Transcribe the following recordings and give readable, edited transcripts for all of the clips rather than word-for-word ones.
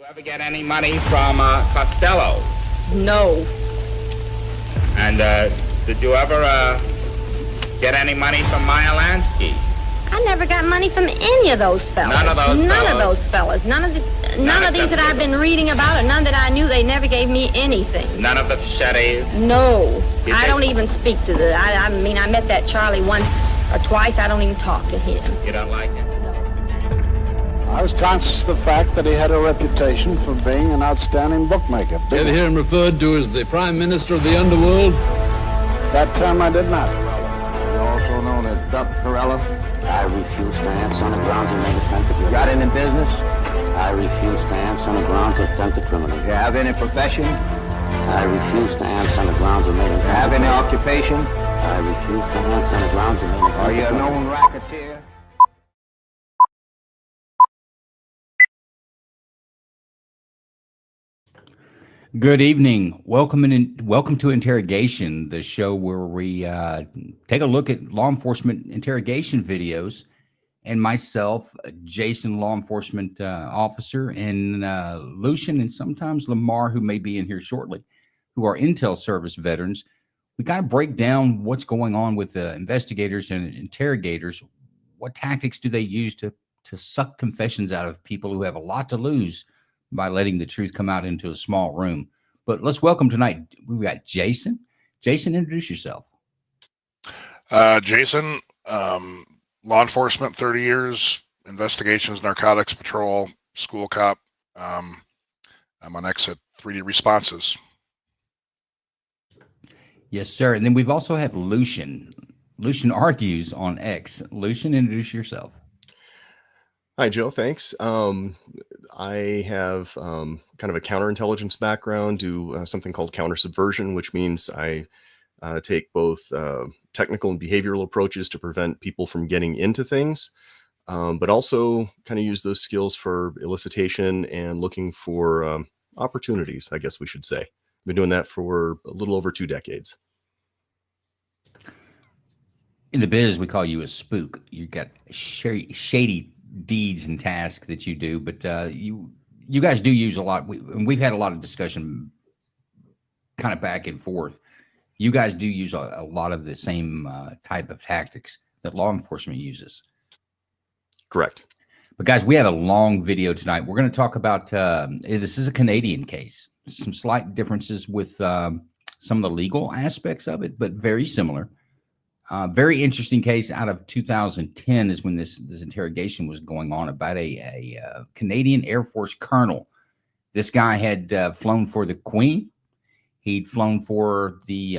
you ever get any money from Costello? No. And did you ever get any money from Meyer Lansky? I never got money from any of those fellas. None of those None fellas? of those fellas. None of these that I've been reading about, or none that I knew. They never gave me anything. None of the Shetties? No. I don't even speak to the... I mean, I met that Charlie once or twice. I don't even talk to him. You don't like him? I was conscious of the fact that he had a reputation for being an outstanding bookmaker. You ever hear him referred to as the Prime Minister of the Underworld? That term I did not. Also known as Duck Corella. I refuse to answer on the grounds of an attempt to... You got any business? I refuse to answer on the grounds of attempt to criminal. You have any profession? I refuse to answer on the grounds of making... You have any occupation? I refuse to answer on the grounds of making... Are you a known racketeer? Good evening. Welcome to Interrogation, the show where we take a look at law enforcement interrogation videos. And myself, Jason, law enforcement officer, and Lucian, and sometimes Lamar, who may be in here shortly, who are Intel service veterans. We kind of break down what's going on with investigators and interrogators. What tactics do they use to suck confessions out of people who have a lot to lose by letting the truth come out into a small room? But let's welcome tonight. We've got Jason. Jason, introduce yourself. Jason, law enforcement, 30 years, investigations, narcotics patrol, school cop. I'm on X at 3D Responses. Yes, sir. And then we've also have Lucian. Lucian argues on X. Lucian, introduce yourself. Hi, Joe. Thanks. I have kind of a counterintelligence background, do something called counter-subversion, which means I take both technical and behavioral approaches to prevent people from getting into things, but also kind of use those skills for elicitation and looking for opportunities, I guess we should say. I've been doing that for a little over 2 decades. In the biz, we call you a spook. You got shady deeds and tasks that you do, but you guys do use a lot. We've had a lot of discussion kind of back and forth. You guys do use a lot of the same type of tactics that law enforcement uses. Correct. But guys, we have a long video tonight. We're going to talk about, this is a Canadian case, some slight differences with some of the legal aspects of it, but very similar. Very interesting case out of 2010 is when this interrogation was going on about a Canadian Air Force colonel. This guy had flown for the Queen. He'd flown for the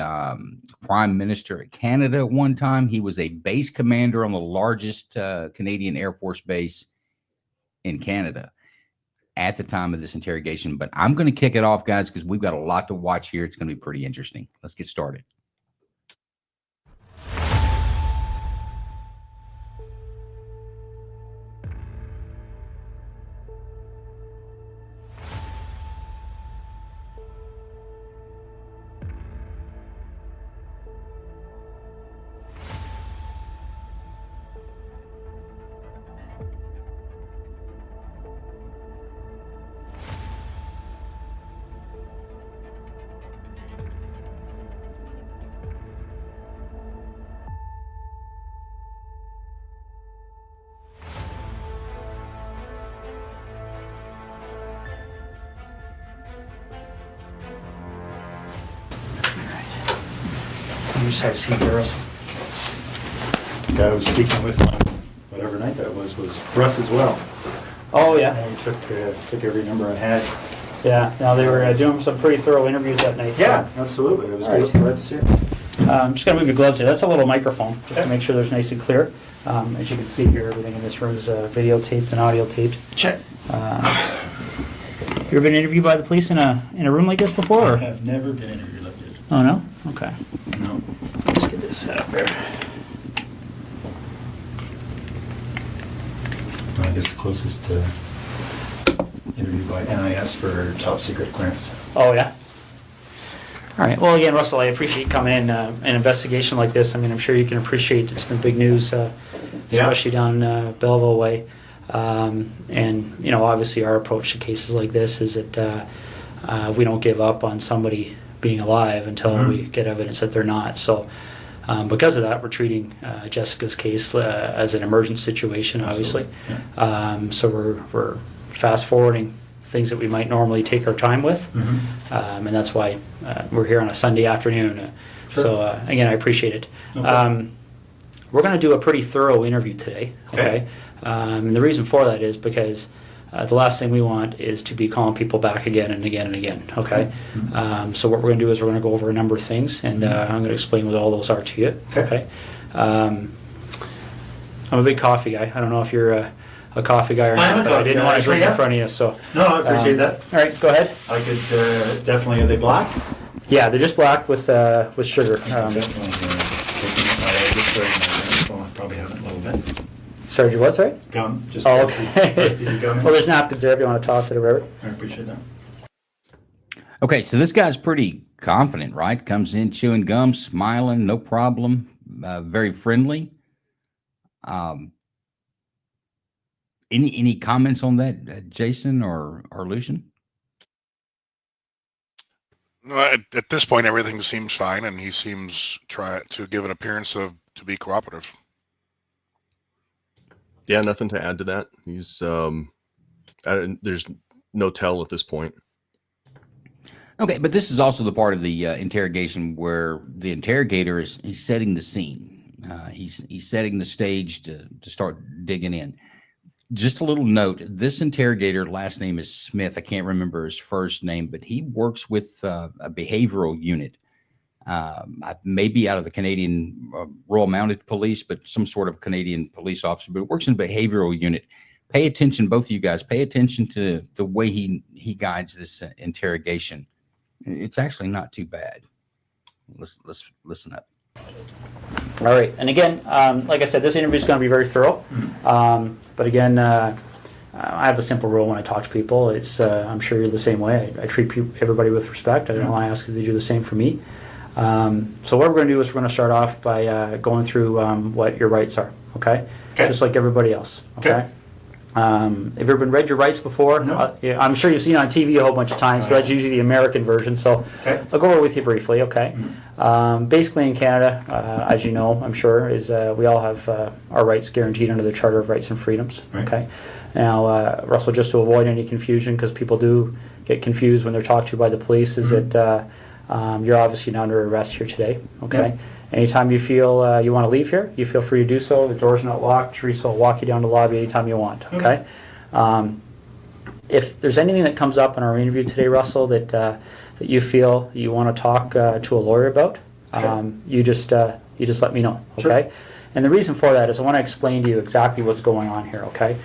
Prime Minister of Canada at one time. He was a base commander on the largest Canadian Air Force base in Canada at the time of this interrogation. But I'm going to kick it off, guys, because we've got a lot to watch here. It's going to be pretty interesting. Let's get started. You just have a seat there, Russell. The guy I was speaking with on whatever night that was Russ as well. Oh, yeah. And he took every number I had. Yeah, now they were doing some pretty thorough interviews that night. So. Yeah, absolutely. It was Right. glad to see it. I'm just going to move your gloves here. That's a little microphone, just to make sure there's nice and clear. As you can see here, everything in this room is videotaped and audio taped. Check. You ever been interviewed by the police in a room like this before? I Or? have never been interviewed like this. Oh, no? Okay. No. Let's get this set up here. I guess the closest interview by NIS for top secret clearance. Oh, yeah? All right. Well, again, Russell, I appreciate you coming in. An investigation like this, I mean, I'm sure you can appreciate it's been big news, especially down Belleville way. And, you know, obviously our approach to cases like this is that we don't give up on somebody being alive until we get evidence that they're not. So because of that, we're treating Jessica's case as an emergent situation, obviously. So we're fast forwarding things that we might normally take our time with, and that's why we're here on a Sunday afternoon. So again, I appreciate it. We're going to do a pretty thorough interview today, okay? And the reason for that is because the last thing we want is to be calling people back again and again and again, okay? So what we're going to do is we're going to go over a number of things, and I'm going to explain what all those are to you, okay? I'm a big coffee guy. I don't know if you're a coffee guy or not, but I didn't want to drink in front of you, so. No, I appreciate that. All right, go ahead. I could definitely, are they black? Yeah, they're just black with sugar. Definitely. I just started my phone. I probably haven't a little bit. Started your what, sorry? Gum. Just Oh, first okay. piece of gum. Well, there's napkins there if you want to toss it or whatever. I appreciate that. Okay, so this guy's pretty confident, right? Comes in chewing gum, smiling, no problem, very friendly. Any comments on that, Jason or Lucian? No, at this point, everything seems fine, and he seems try to give an appearance of to be cooperative. Yeah, nothing to add to that. He's there's no tell at this point. Okay, but this is also the part of the interrogation where the interrogator he's setting the scene. He's setting the stage to start digging in. Just a little note, this interrogator, last name is Smith. I can't remember his first name, but he works with a behavioral unit, maybe out of the Canadian Royal Mounted Police, but some sort of Canadian police officer, but works in a behavioral unit. Pay attention, both of you guys, pay attention to the way he guides this interrogation. It's actually not too bad. Let's listen up. All right, and again, like I said, this interview is going to be very thorough. But again, I have a simple rule when I talk to people. It's I'm sure you're the same way. I treat everybody with respect. I don't want to ask if they do the same for me. So what we're going to do is we're going to start off by going through what your rights are. Okay? Just like everybody else. Okay. Have you ever read your rights before? No. Yeah, I'm sure you've seen it on TV a whole bunch of times, but that's usually the American version. So I'll go over with you briefly, okay? Basically in Canada, as you know, I'm sure, is we all have our rights guaranteed under the Charter of Rights and Freedoms, okay? Now, Russell, just to avoid any confusion, because people do get confused when they're talked to by the police, is that you're obviously not under arrest here today, okay? Anytime you feel you want to leave here, you feel free to do so. The door's not locked. Teresa will walk you down the lobby anytime you want, okay? If there's anything that comes up in our interview today, Russell, that you feel you want to talk to a lawyer about, you just let me know, okay? And the reason for that is I want to explain to you exactly what's going on here, okay?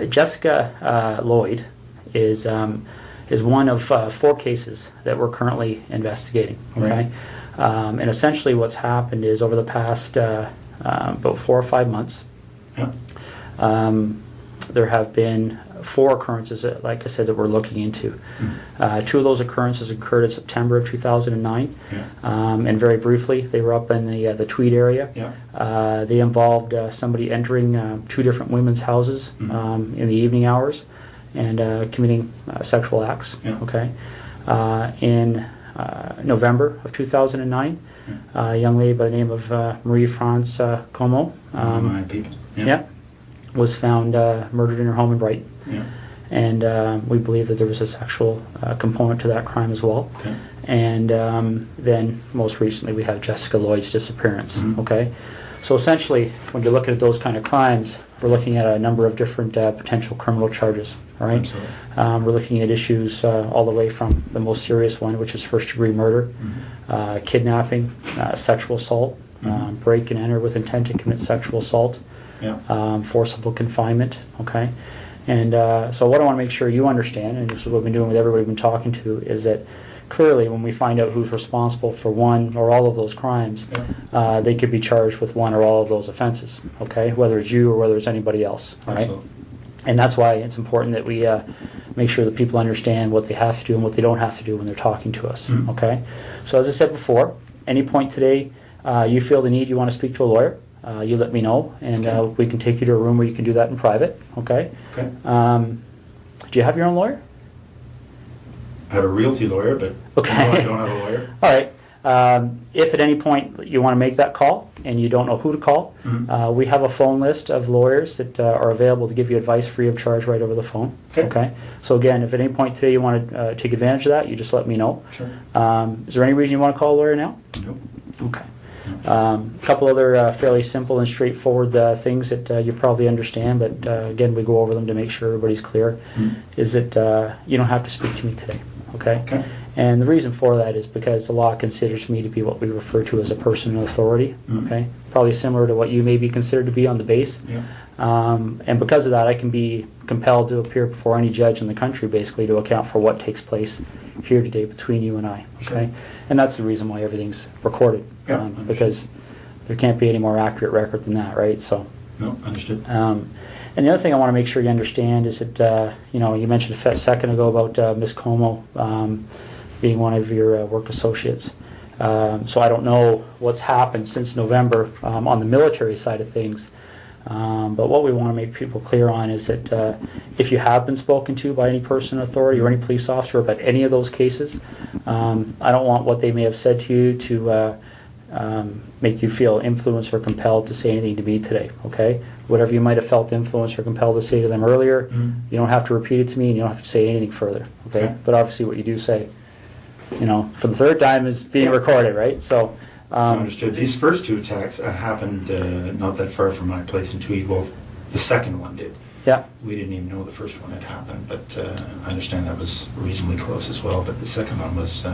Jessica Lloyd is one of 4 cases that we're currently investigating, okay? And essentially what's happened is over the past about 4 or 5 months, there have been 4 occurrences that, like I said, that we're looking into. 2 of those occurrences occurred in September of 2009. And very briefly, they were up in the Tweed area. They involved somebody entering 2 different women's houses in the evening hours and committing sexual acts. Okay. In November of 2009, a young lady by the name of Marie-France Como was found murdered in her home in Brighton. And we believe that there was a sexual component to that crime as well. And then most recently we have Jessica Lloyd's disappearance. Okay, so essentially when you're looking at those kind of crimes, we're looking at a number of different potential criminal charges. All right, we're looking at issues all the way from the most serious one, which is first-degree murder, kidnapping, sexual assault, break and enter with intent to commit sexual assault, forcible confinement. Okay, and so what I want to make sure you understand, and this is what we've been doing with everybody we've been talking to, is that clearly when we find out who's responsible for one or all of those crimes, they could be charged with one or all of those offenses. Okay, whether it's you or whether it's anybody else. All right. And that's why it's important that we make sure that people understand what they have to do and what they don't have to do when they're talking to us, okay? So as I said before, any point today you feel the need, you want to speak to a lawyer, you let me know, and Okay. we can take you to a room where you can do that in private. Okay. Okay. Do you have your own lawyer? I have a realty lawyer, but Okay. no, I don't have a lawyer. All right. If at any point you want to make that call and you don't know who to call, we have a phone list of lawyers that are available to give you advice free of charge right over the phone. Okay. So again, if at any point today you want to take advantage of that, you just let me know. Sure. Is there any reason you want to call a lawyer now? Nope. Okay. A couple other fairly simple and straightforward things that you probably understand, but again, we go over them to make sure everybody's clear, is that you don't have to speak to me today, okay? Okay. And the reason for that is because the law considers me to be what we refer to as a person of authority, okay? Probably similar to what you may be considered to be on the base. Yeah. And because of that, I can be compelled to appear before any judge in the country, basically, to account for what takes place here today between you and I, okay? And that's the reason why everything's recorded, Yeah, because there can't be any more accurate record than that, right? So, No, understood. and the other thing I want to make sure you understand is that, you know, you mentioned a second ago about Ms. Como being one of your work associates. So I don't know what's happened since November on the military side of things. But what we want to make people clear on is that if you have been spoken to by any person in authority or any police officer about any of those cases, I don't want what they may have said to you to make you feel influenced or compelled to say anything to me today, okay? Whatever you might have felt influenced or compelled to say to them earlier, you don't have to repeat it to me and you don't have to say anything further, okay? But obviously what you do say, you know, for the third time is being recorded, right? So, Understood. These first two attacks happened not that far from my place in Tweed. Well, the second one did. yeah, We didn't even know the first one had happened, but I understand that was reasonably close as well. But the second one was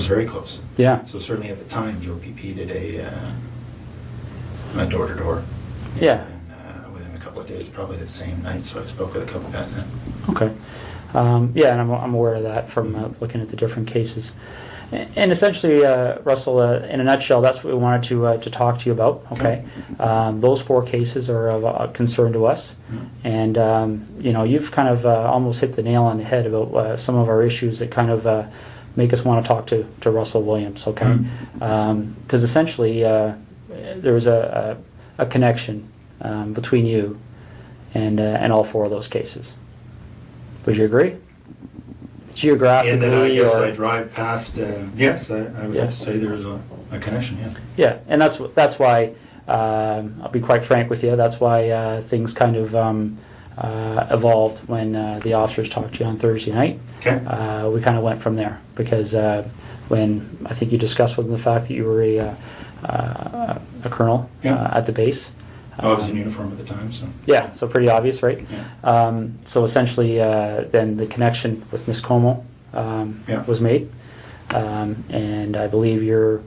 very close. yeah, So certainly at the time, the OPP did a door-to-door. yeah. And within a couple of days, probably the same night. So I spoke with a couple of guys then. Okay. Yeah, and I'm aware of that from looking at the different cases. And essentially, Russell, in a nutshell, that's what we wanted to talk to you about, okay? Those four cases are of concern to us. And, you know, you've kind of almost hit the nail on the head about some of our issues that kind of make us want to talk to Russell Williams, okay? Because essentially, there was a connection between you and all four of those cases. Would you agree? Geographically, And then I guess or I drive past. Yes, I would have to say there's a connection. Yeah. yeah, and that's why I'll be quite frank with you. That's why things kind of evolved when the officers talked to you on Thursday night. Okay. We kind of went from there because when I think you discussed with them the fact that you were a colonel at the base. I was in uniform at the time, so. Yeah, so pretty obvious, right? Yeah. So essentially, then the connection with Miss Como was made, and I believe you're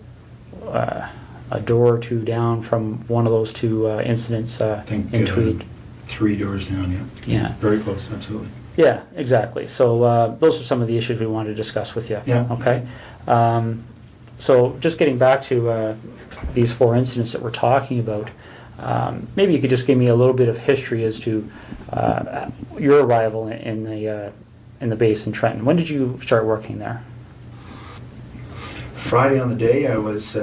a door or two down from one of those two incidents I think in Tweed. 3 doors down. Yeah. Yeah. Very close. Absolutely. Yeah, exactly. So those are some of the issues we wanted to discuss with you. Yeah. Okay. So just getting back to these four incidents that we're talking about. Maybe you could just give me a little bit of history as to your arrival in the base in Trenton. When did you start working there? Friday on the day I was.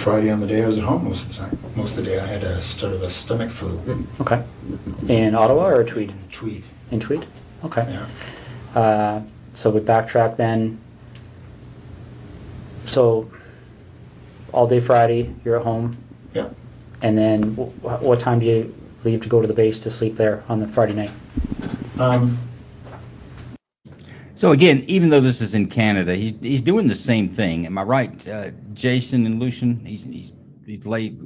Friday on the day I was at home most of the time. Most of the day I had a sort of a stomach flu. Okay. In Ottawa or Tweed? In Tweed. In Tweed? Okay. Yeah. So we backtrack then. So all day Friday, you're at home. Yeah. And then what time do you leave to go to the base to sleep there on the Friday night? So again, even though this is in Canada, he's doing the same thing. Am I right, Jason and Lucian? He's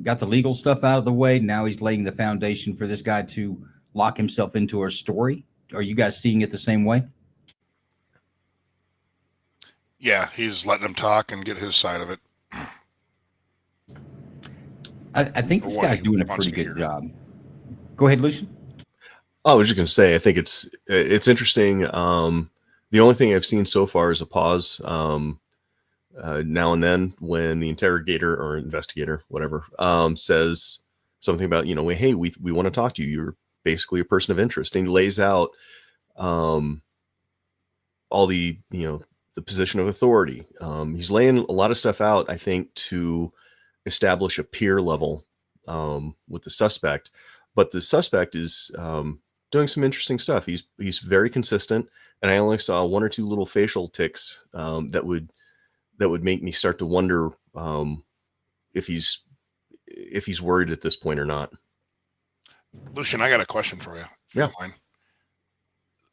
got the legal stuff out of the way. Now he's laying the foundation for this guy to lock himself into a story. Are you guys seeing it the same way? Yeah, he's letting him talk and get his side of it. I think this guy's doing a pretty good job. Go ahead, Lucian. I was just going to say, I think it's interesting. The only thing I've seen so far is a pause now and then when the interrogator or investigator, whatever, says something about, hey, we want to talk to you. You're basically a person of interest. And he lays out all the, the position of authority. He's laying a lot of stuff out, I think, to establish a peer level with the suspect. But the suspect is doing some interesting stuff. He's very consistent, and I only saw one or two little facial tics that would make me start to wonder if he's worried at this point or not. Lucian, I got a question for you. If you Yeah. don't mind.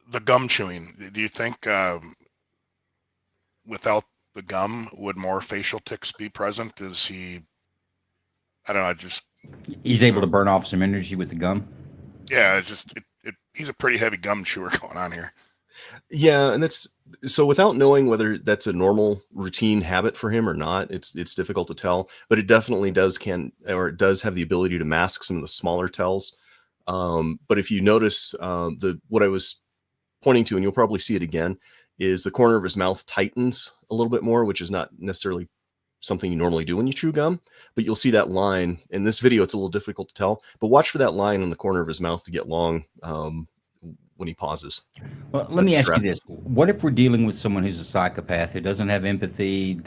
The gum chewing. Do you think without the gum, would more facial tics be present? Is he? I don't know. He's able to burn off some energy with the gum. Yeah, it's just he's a pretty heavy gum chewer going on here. Yeah, and that's so without knowing whether that's a normal routine habit for him or not, it's difficult to tell. But it definitely does have the ability to mask some of the smaller tells. But if you notice what I was pointing to, and you'll probably see it again, is the corner of his mouth tightens a little bit more, which is not necessarily something you normally do when you chew gum, but you'll see that line in this video. It's a little difficult to tell, but watch for that line in the corner of his mouth to get long when he pauses. Well, let me ask you this. What if we're dealing with someone who's a psychopath, who doesn't have empathy,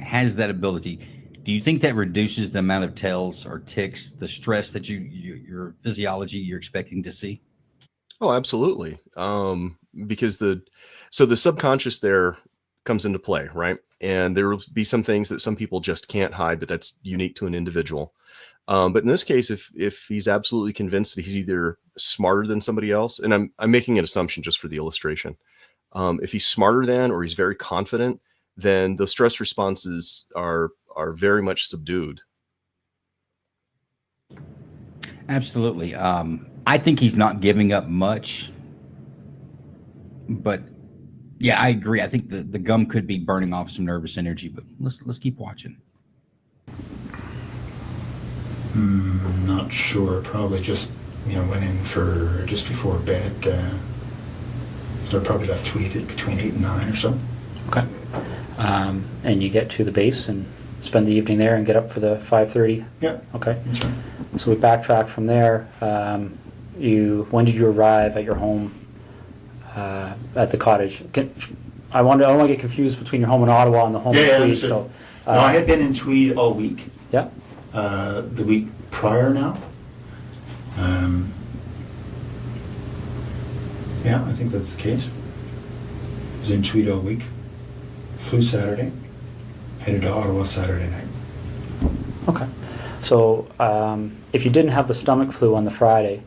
has that ability? Do you think that reduces the amount of tells or tics, the stress that your physiology you're expecting to see? Oh, absolutely. Because the subconscious there comes into play, right? And there will be some things that some people just can't hide, but that's unique to an individual. But in this case, if he's absolutely convinced that he's either smarter than somebody else, and I'm making an assumption just for the illustration, if he's smarter than, or he's very confident, then the stress responses are very much subdued. Absolutely. I think he's not giving up much, but yeah, I agree. I think the gum could be burning off some nervous energy, but let's keep watching. Not sure. Probably just went in for just before bed. So I probably left Tweed between 8 and 9 or so. Okay. And you get to the base and spend the evening there and get up for the 5:30? Yeah. Okay. That's right. So we backtrack from there. When did you arrive at your home at the cottage? I don't want to get confused between your home in Ottawa and the home in Tweed. So, no, I had been in Tweed all week. Yeah. The week prior now. Yeah, I think that's the case. I was in Tweed all week. Flew Saturday. Headed to Ottawa Saturday night. Okay. So if you didn't have the stomach flu on the Friday,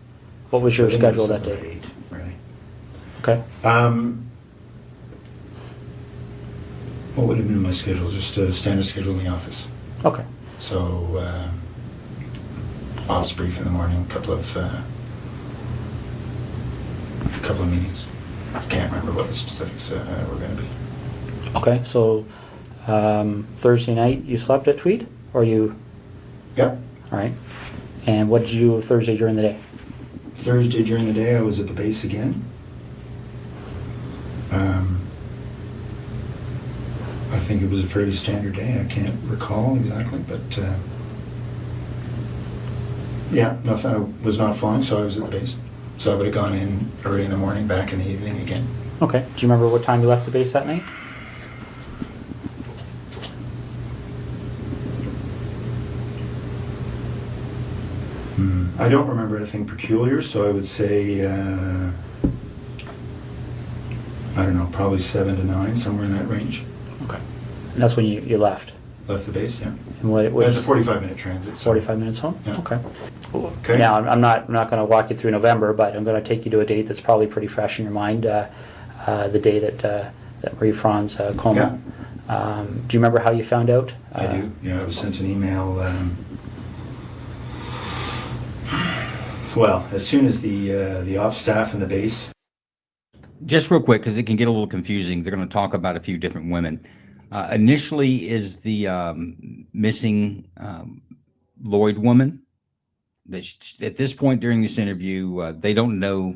what was your schedule that day? 8, really. Okay. What would have been my schedule? Just a standard schedule in the office. Okay. So ops brief in the morning, a couple of meetings. I can't remember what the specifics were going to be. Okay. So Thursday night you slept at Tweed, or you? Yep. All right. And what did you do Thursday during the day? Thursday during the day I was at the base again. I think it was a fairly standard day. I can't recall exactly, but yeah, nothing. I was not flying, so I was at the base. So I would have gone in early in the morning, back in the evening again. Okay. Do you remember what time you left the base that night? I don't remember anything peculiar, so I would say, I don't know, probably 7 to 9, somewhere in that range. Okay. And that's when you left? Left the base, yeah. And what That's a 45-minute transit. So 45 minutes home? Yeah. Okay. Okay. Now, I'm not going to walk you through November, but I'm going to take you to a date that's probably pretty fresh in your mind, the day that Marie-France coma. Yeah. Do you remember how you found out? I do. Yeah, I was sent an email. Well, as soon as the ops staff and the base. Just real quick, because it can get a little confusing. They're going to talk about a few different women. Initially is the missing Lloyd woman. At this point during this interview, they don't know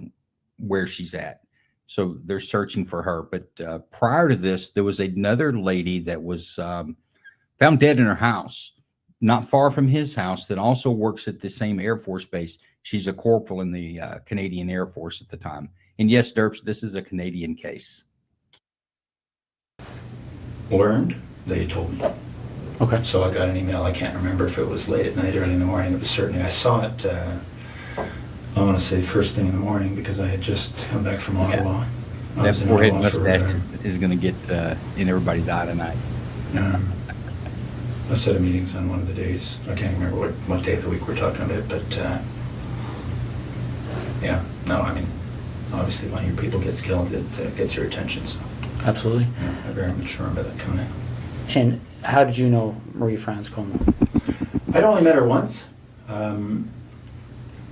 where she's at. So they're searching for her. But prior to this, there was another lady that was found dead in her house, not far from his house, that also works at the same Air Force base. She's a corporal in the Canadian Air Force at the time. And yes, Derps, this is a Canadian case. Learned, they told me. Okay. So I got an email. I can't remember if it was late at night, early in the morning. It was certainly, I saw it, I want to say first thing in the morning, because I had just come back from Ottawa. I That was in forehead Ottawa for, mustache is going to get in everybody's eye tonight. a set of meetings on one of the days. I can't remember what day of the week we're talking about, but yeah, no, I mean, obviously when your people gets killed, it gets your attention. So Absolutely. yeah, I very much remember that coming in. And how did you know Marie-France Como? I'd only met her once.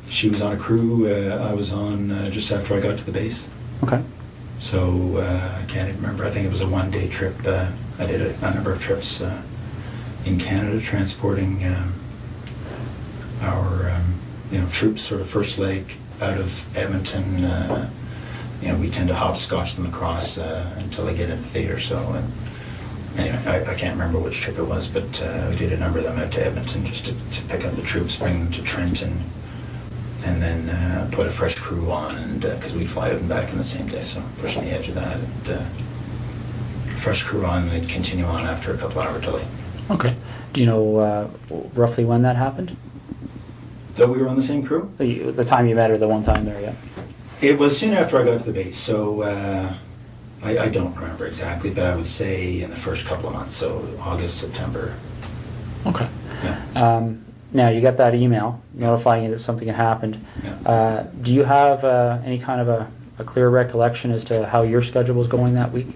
She was on a crew I was on just after I got to the base. Okay. So I can't even remember. I think it was a one-day trip. I did a number of trips in Canada, transporting our troops, sort of first leg out of Edmonton. We tend to hopscotch them across until they get into theater. So anyway, I can't remember which trip it was, but we did a number of them out to Edmonton just to pick up the troops, bring them to Trenton, and then put a fresh crew on, and because we'd fly out and back in the same day, so pushing the edge of that, and fresh crew on, and they'd continue on after a couple hour delay. Okay. Do you know roughly when that happened? That we were on the same crew? The time you met her, the one time there, yeah. It was soon after I got to the base, so I don't remember exactly, but I would say in the first couple of months, so August, September. Okay. Yeah. Now, you got that email notifying you that something had happened. Yeah. Do you have any kind of a clear recollection as to how your schedule was going that week?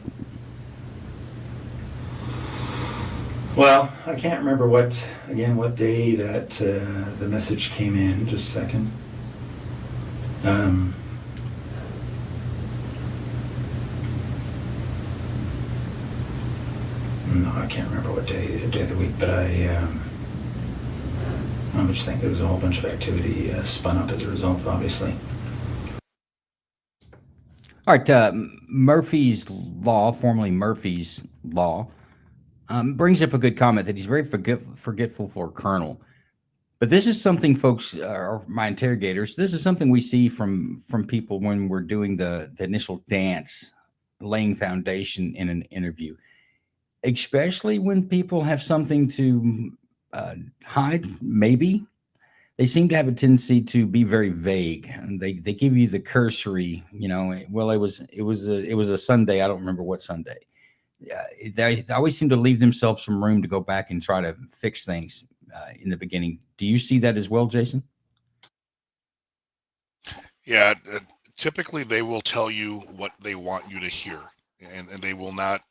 Well, I can't remember what day that the message came in. Just a second. No, I can't remember what day of the week, but I'm just thinking there was a whole bunch of activity spun up as a result, obviously. All right, Murphy's Law, formerly Murphy's Law, brings up a good comment that he's very forgetful for a colonel. But this is something, folks, or my interrogators, this is something we see from people when we're doing the initial dance, laying foundation in an interview, especially when people have something to hide, maybe. They seem to have a tendency to be very vague, and they give you the cursory, well, it was a Sunday. I don't remember what Sunday. They always seem to leave themselves some room to go back and try to fix things in the beginning. Do you see that as well, Jason? Yeah, typically they will tell you what they want you to hear, and they will not.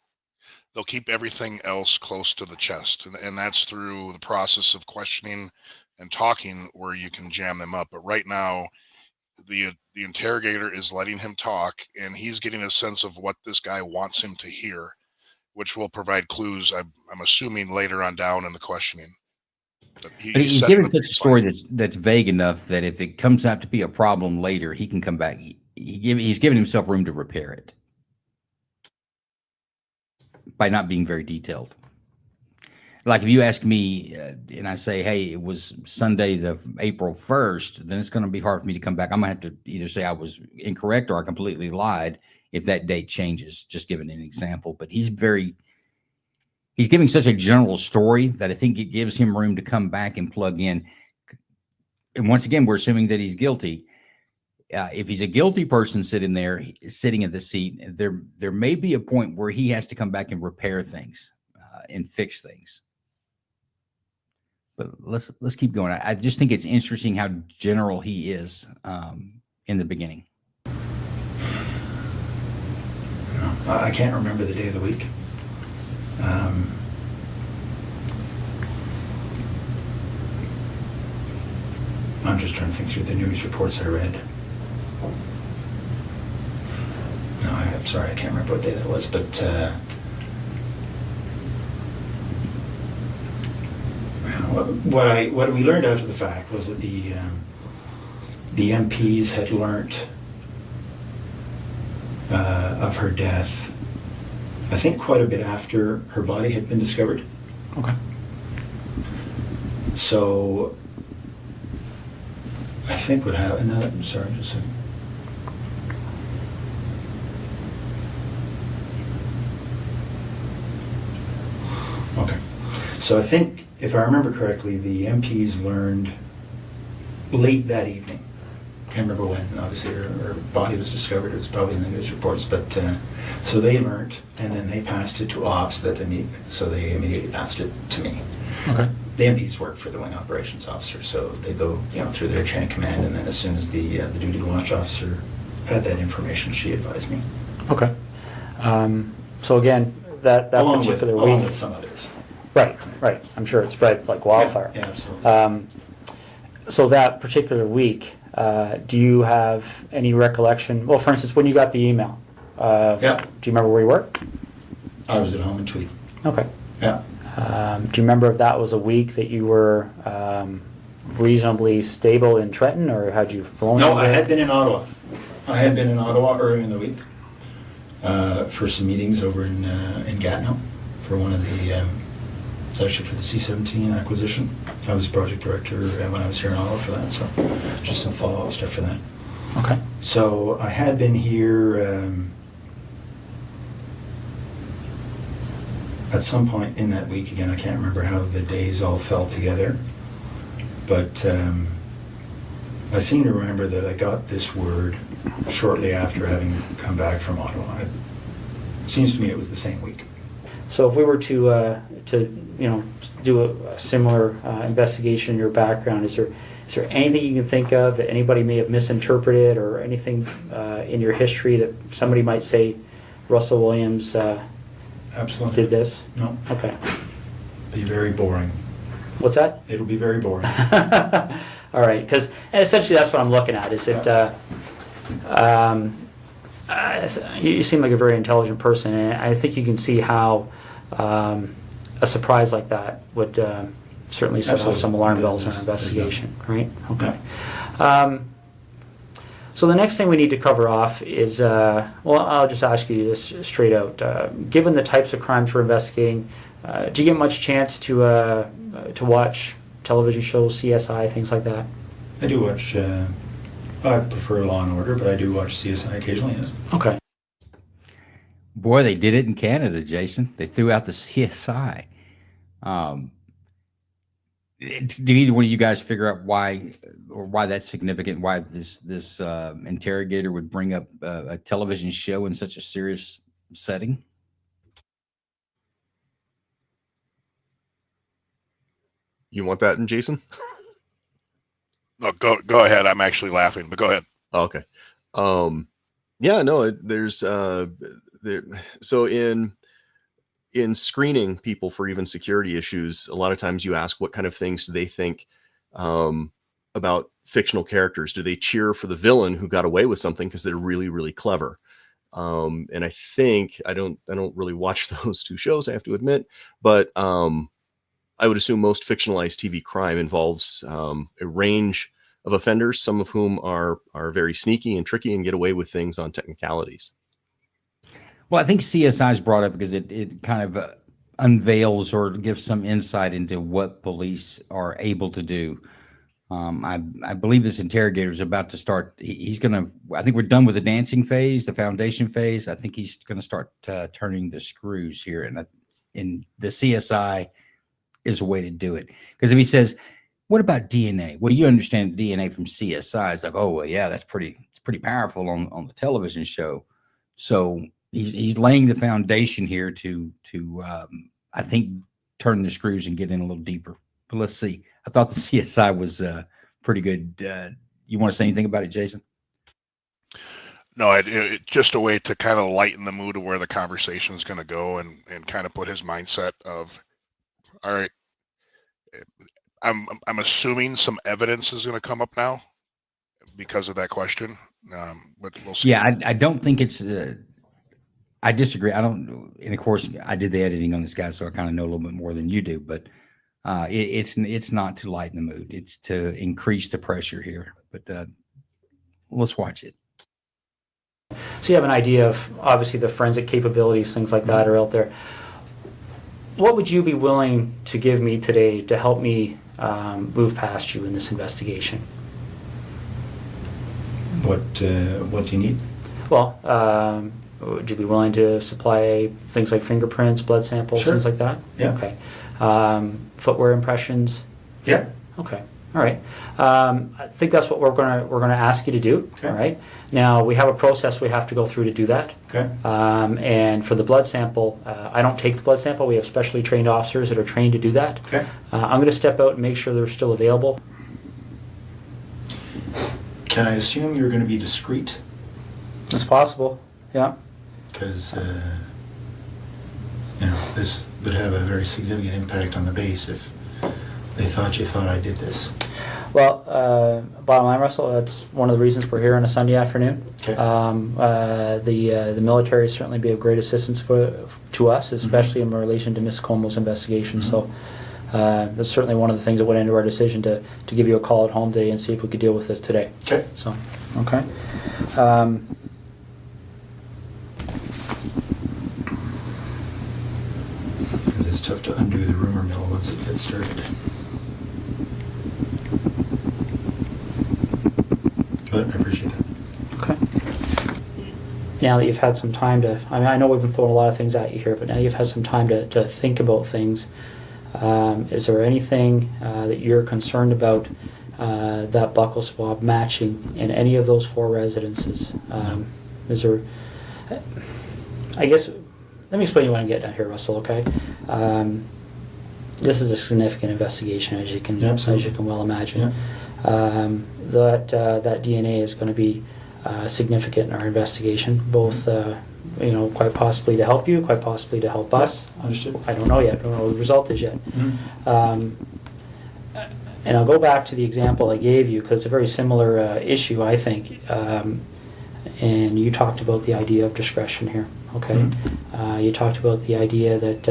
They'll keep everything else close to the chest, and that's through the process of questioning and talking, where you can jam them up. But right now, the interrogator is letting him talk, and he's getting a sense of what this guy wants him to hear, which will provide clues, I'm assuming, later on down in the questioning. But he's given such a story that's vague enough that if it comes out to be a problem later, he can come back. He's given himself room to repair it by not being very detailed. Like if you ask me and I say, hey, it was Sunday, the April 1st, then it's going to be hard for me to come back. I'm going to have to either say I was incorrect or I completely lied if that date changes, just giving an example. But he's giving such a general story that I think it gives him room to come back and plug in. And once again, we're assuming that he's guilty. If he's a guilty person sitting in the seat, there may be a point where he has to come back and repair things and fix things. But let's keep going. I just think it's interesting how general he is in the beginning. I can't remember the day of the week. I'm just trying to think through the news reports I read. No, I'm sorry, I can't remember what day that was, but what we learned after the fact was that the MPs had learnt of her death, I think quite a bit after her body had been discovered. Okay. So I think what happened, sorry, just a second. Okay. So I think, if I remember correctly, the MPs learned late that evening. Can't remember when, obviously, her body was discovered. It was probably in the news reports. But so they learned, and then they passed it to ops. So they immediately passed it to me. Okay. The MPs work for the wing operations officer, so they go, through their chain of command, and then as soon as the duty to watch officer had that information, she advised me. Okay. So again, that along particular with, week. along with some others. Right. I'm sure it spread like wildfire. Yeah, absolutely. So that particular week, do you have any recollection? Well, for instance, when you got the email, Yeah. do you remember where you were? I was at home in Tweed. Okay. Yeah. Do you remember if that was a week that you were reasonably stable in Trenton, or had you flown? No, over I there? had been in Ottawa. I had been in Ottawa earlier in the week for some meetings over in Gatineau for one of the. It's actually for the C-17 acquisition. I was project director when I was here in Ottawa for that, so just some follow-up stuff for that. Okay. So I had been here at some point in that week. Again, I can't remember how the days all fell together, but I seem to remember that I got this word shortly after having come back from Ottawa. It seems to me it was the same week. So if we were to do a similar investigation in your background, is there anything you can think of that anybody may have misinterpreted, or anything in your history that somebody might say Russell Williams Absolutely. did this? No. Okay. Be very boring. What's that? It'll be very boring. All right, because essentially that's what I'm looking at. Is that you seem like a very intelligent person, and I think you can see how a surprise like that would certainly set off Absolutely. some alarm bells in an There's- investigation, right? Okay. So the next thing we need to cover off is, I'll just ask you this straight out. Given the types of crimes we're investigating, do you get much chance to watch television shows, CSI, things like that? I do watch, I prefer Law and Order, but I do watch CSI occasionally, yes. Okay. Boy, they did it in Canada, Jason. They threw out the CSI. Did either one of you guys figure out why that's significant? Why this interrogator would bring up a television show in such a serious setting? You want that in Jason? No, go ahead. I'm actually laughing, but go ahead. Oh, okay. Yeah, no, there's there. So in screening people for even security issues, a lot of times you ask what kind of things do they think about fictional characters. Do they cheer for the villain who got away with something because they're really, really clever? And I think I don't really watch those two shows, I have to admit, but I would assume most fictionalized TV crime involves a range of offenders, some of whom are very sneaky and tricky and get away with things on technicalities. Well, I think CSI is brought up because it kind of unveils or gives some insight into what police are able to do. I believe this interrogator is about to start. He's going to, I think we're done with the dancing phase, the foundation phase. I think he's going to start turning the screws here. And in the CSI is a way to do it. Because if he says, what about DNA? Well, you understand DNA from CSI. It's like, oh, well, yeah, it's pretty powerful on the television show. So he's laying the foundation here to I think turn the screws and get in a little deeper. But let's see. I thought the CSI was pretty good. You want to say anything about it, Jason? No, it just a way to kind of lighten the mood of where the conversation is going to go, and kind of put his mindset of, all right, I'm assuming some evidence is going to come up now because of that question. But we'll see. Yeah, I don't think it's. I disagree. I don't. And of course, I did the editing on this guy, so I kind of know a little bit more than you do. But it's not to lighten the mood. It's to increase the pressure here. But let's watch it. So you have an idea of, obviously, the forensic capabilities, things like that are out there. What would you be willing to give me today to help me move past you in this investigation? What do you need? Well, would you be willing to supply things like fingerprints, blood samples, Sure. things like that? Yeah. Okay. Footwear impressions. Yeah. Okay. All right. I think that's what we're gonna ask you to do. Okay. All right. Now we have a process we have to go through to do that. Okay. And for the blood sample, I don't take the blood sample. We have specially trained officers that are trained to do that. Okay. I'm going to step out and make sure they're still available. Can I assume you're going to be discreet? It's possible. Yeah. Because this would have a very significant impact on the base if they thought you thought I did this. Well, bottom line, Russell, that's one of the reasons we're here on a Sunday afternoon. Okay. The military certainly be of great assistance to us, especially in relation to Miss Como's investigation. Mm-hmm. So that's certainly one of the things that went into our decision to give you a call at home today and see if we could deal with this today. Okay. So, okay. Because it's tough to undo the rumor mill once it gets started. But I appreciate that. Okay. Now that you've had some time to, I know we've been throwing a lot of things at you here, but now you've had some time to think about things. Is there anything that you're concerned about that buccal swab matching in any of those 4 residences? Is there, I guess, let me explain what I'm getting at here, Russell, okay? This is a significant investigation, as you can well imagine. Yeah. That DNA is going to be significant in our investigation, both quite possibly to help you, quite possibly to help us. Understood. I don't know yet. I don't know what the result is yet. Mm-hmm. And I'll go back to the example I gave you because it's a very similar issue, I think. And you talked about the idea of discretion here. Okay. Mm-hmm. You talked about the idea that.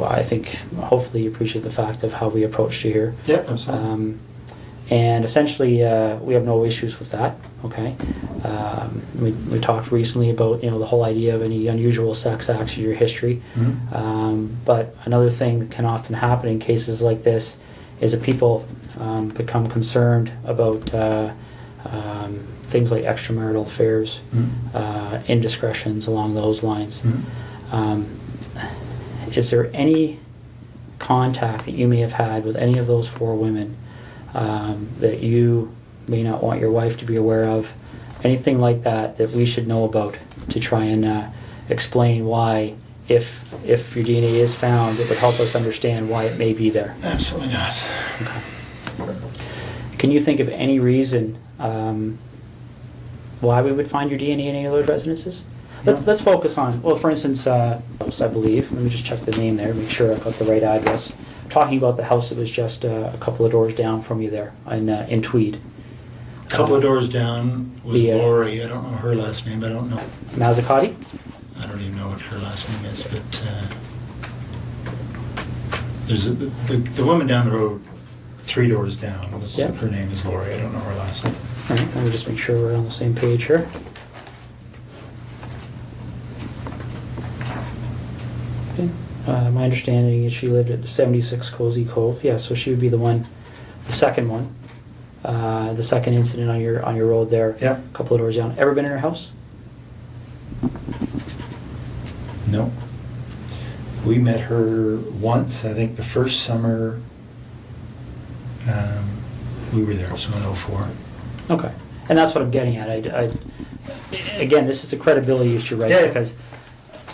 I think hopefully you appreciate the fact of how we approached you here. Yeah, absolutely. And essentially, we have no issues with that. Okay. We talked recently about the whole idea of any unusual sex acts in your history. Mm-hmm. But another thing that can often happen in cases like this is that people become concerned about things like extramarital affairs, indiscretions along those lines. Mm-hmm. Is there any contact that you may have had with any of those 4 women that you may not want your wife to be aware of? Anything like that we should know about to try and explain why, if your DNA is found, it would help us understand why it may be there? Absolutely not. Okay. Can you think of any reason why we would find your DNA in any of those residences? Let's focus on, well, for instance, I believe, let me just check the name there, make sure I've got the right address. Talking about the house that was just a couple of doors down from you there in Tweed. A couple of doors down was the, Lori. I don't know her last name. I don't know. Mazzacati? I don't even know what her last name is, but there's the woman down the road, 3 doors down. Yep. Her name is Lori. I don't know her last name. All right, let me just make sure we're on the same page here. Okay. My understanding is she lived at 76 Cozy Cove. Yeah, so she would be the second one. The second incident on your road there. Yeah. A couple of doors down. Ever been in her house? No. We met her once, I think the first summer we were there, so in 04. Okay. And that's what I'm getting at. Again, this is a credibility issue, right? Yeah. Because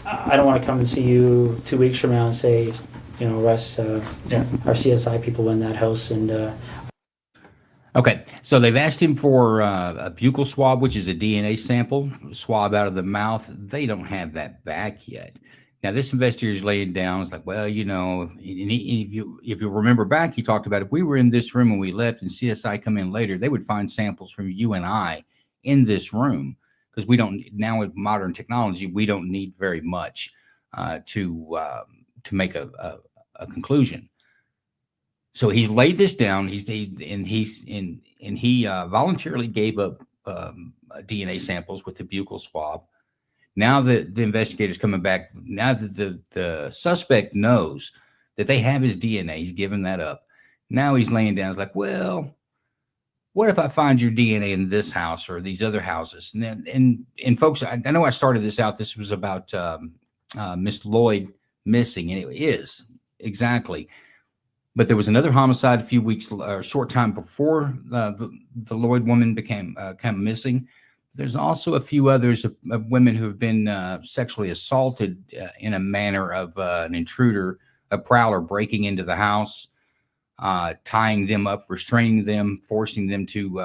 I don't want to come and see you 2 weeks from now and say, Russ, our CSI people went in that house and... Okay, so they've asked him for a buccal swab, which is a DNA sample, swab out of the mouth. They don't have that back yet. Now, this investigator is laying down. It's like, well, and if you remember back, he talked about if we were in this room and we left and CSI come in later, they would find samples from you and I in this room because we don't, now with modern technology, we don't need very much to make a conclusion. So he's laid this down. He voluntarily gave up DNA samples with the buccal swab. Now the investigator's coming back. Now that the suspect knows that they have his DNA, he's given that up. Now he's laying down. It's like, well, what if I find your DNA in this house or these other houses? And then, and folks, I know I started this out. This was about Miss Lloyd missing, and it is exactly. But there was another homicide a few weeks, or a short time before the Lloyd woman became missing. There's also a few others of women who have been sexually assaulted in a manner of an intruder, a prowler breaking into the house, tying them up, restraining them, forcing them to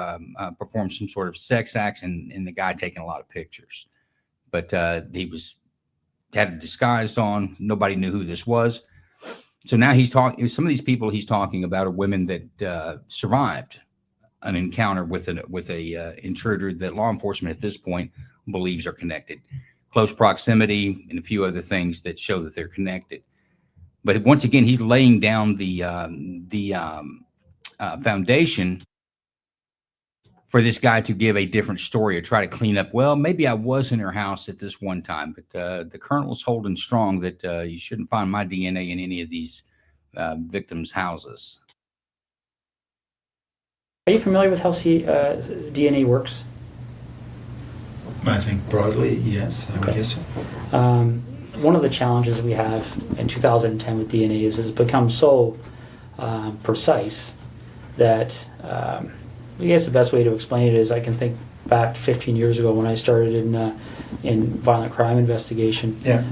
perform some sort of sex acts, and the guy taking a lot of pictures. But he had it disguised on. Nobody knew who this was. So now he's talking. Some of these people he's talking about are women that survived an encounter with a intruder that law enforcement at this point believes are connected, close proximity, and a few other things that show that they're connected. But once again, he's laying down the foundation for this guy to give a different story or try to clean up. Well, maybe I was in her house at this one time, but the colonel's holding strong that you shouldn't find my DNA in any of these victims' houses. Are you familiar with how DNA works? I think broadly, yes, I would guess so. One of the challenges we have in 2010 with DNA is it's become so precise that I guess the best way to explain it is I can think back 15 years ago when I started in violent crime investigation. Yeah.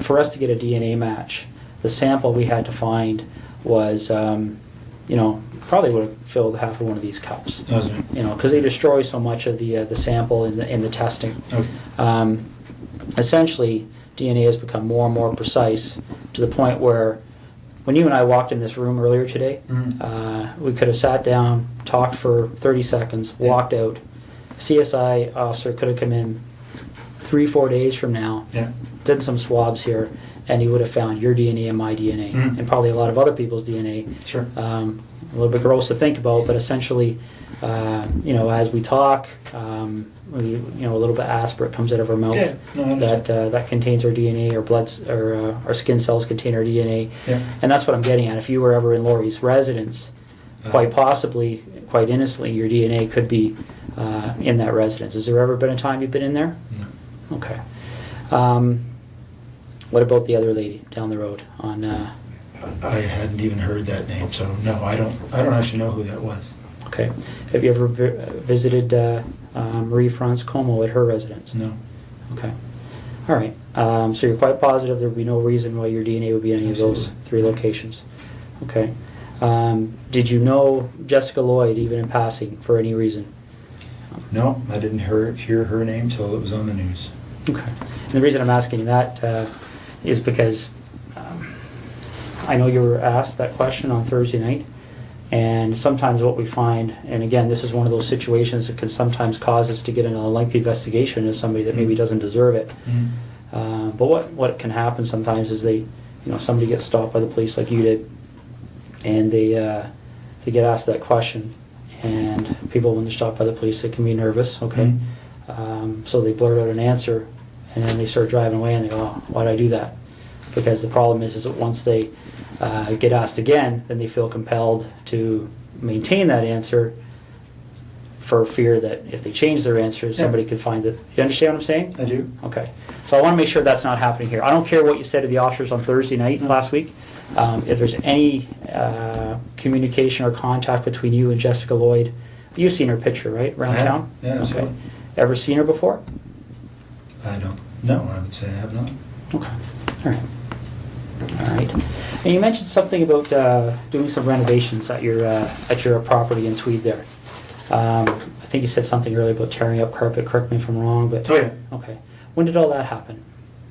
For us to get a DNA match, the sample we had to find was, probably would have filled half of one of these cups. Because they destroy so much of the sample in the testing. Okay. Essentially, DNA has become more and more precise to the point where when you and I walked in this room earlier today, we could have sat down, talked for 30 seconds, walked out. CSI officer could have come in 3-4 days from now, did some swabs here, and he would have found your DNA and my DNA, and probably a lot of other people's DNA. Sure. A little bit gross to think about, but essentially, as we talk, a little bit aspirate comes out of our mouth that contains our DNA, our bloods, or our skin cells contain our DNA, and that's what I'm getting at. If you were ever in Lori's residence, quite possibly, quite innocently, your DNA could be in that residence. Has there ever been a time you've been in there? No. Okay. What about the other lady down the road on? I hadn't even heard that name, so no, I don't actually know who that was. Okay. Have you ever visited Marie France Como at her residence? No. Okay. All right. So you're quite positive there would be no reason why your DNA would be in any of those 3 locations. Okay. Did you know Jessica Lloyd even in passing for any reason? No, I didn't hear her name till it was on the news. Okay. And the reason I'm asking that is because I know you were asked that question on Thursday night, and sometimes what we find, and again, this is one of those situations that can sometimes cause us to get in a lengthy investigation as somebody that maybe doesn't deserve it. But what can happen sometimes is somebody gets stopped by the police like you did, and they get asked that question, and people, when they're stopped by the police, they can be nervous, okay? So they blurt out an answer, and then they start driving away, and they go, oh, why'd I do that? Because the problem is that once they get asked again, then they feel compelled to maintain that answer for fear that if they change their answer, somebody could find it. You understand what I'm saying? I do. Okay. So I want to make sure that's not happening here. I don't care what you said to the officers on Thursday night last week. If there's any communication or contact between you and Jessica Lloyd, you've seen her picture, right, around town? Yeah, absolutely. Okay. Ever seen her before? I don't. No, I would say I have not. Okay. All right. All right. And you mentioned something about doing some renovations at your property in Tweed there. I think you said something earlier about tearing up carpet. Correct me if I'm wrong, but oh yeah. Okay. When did all that happen?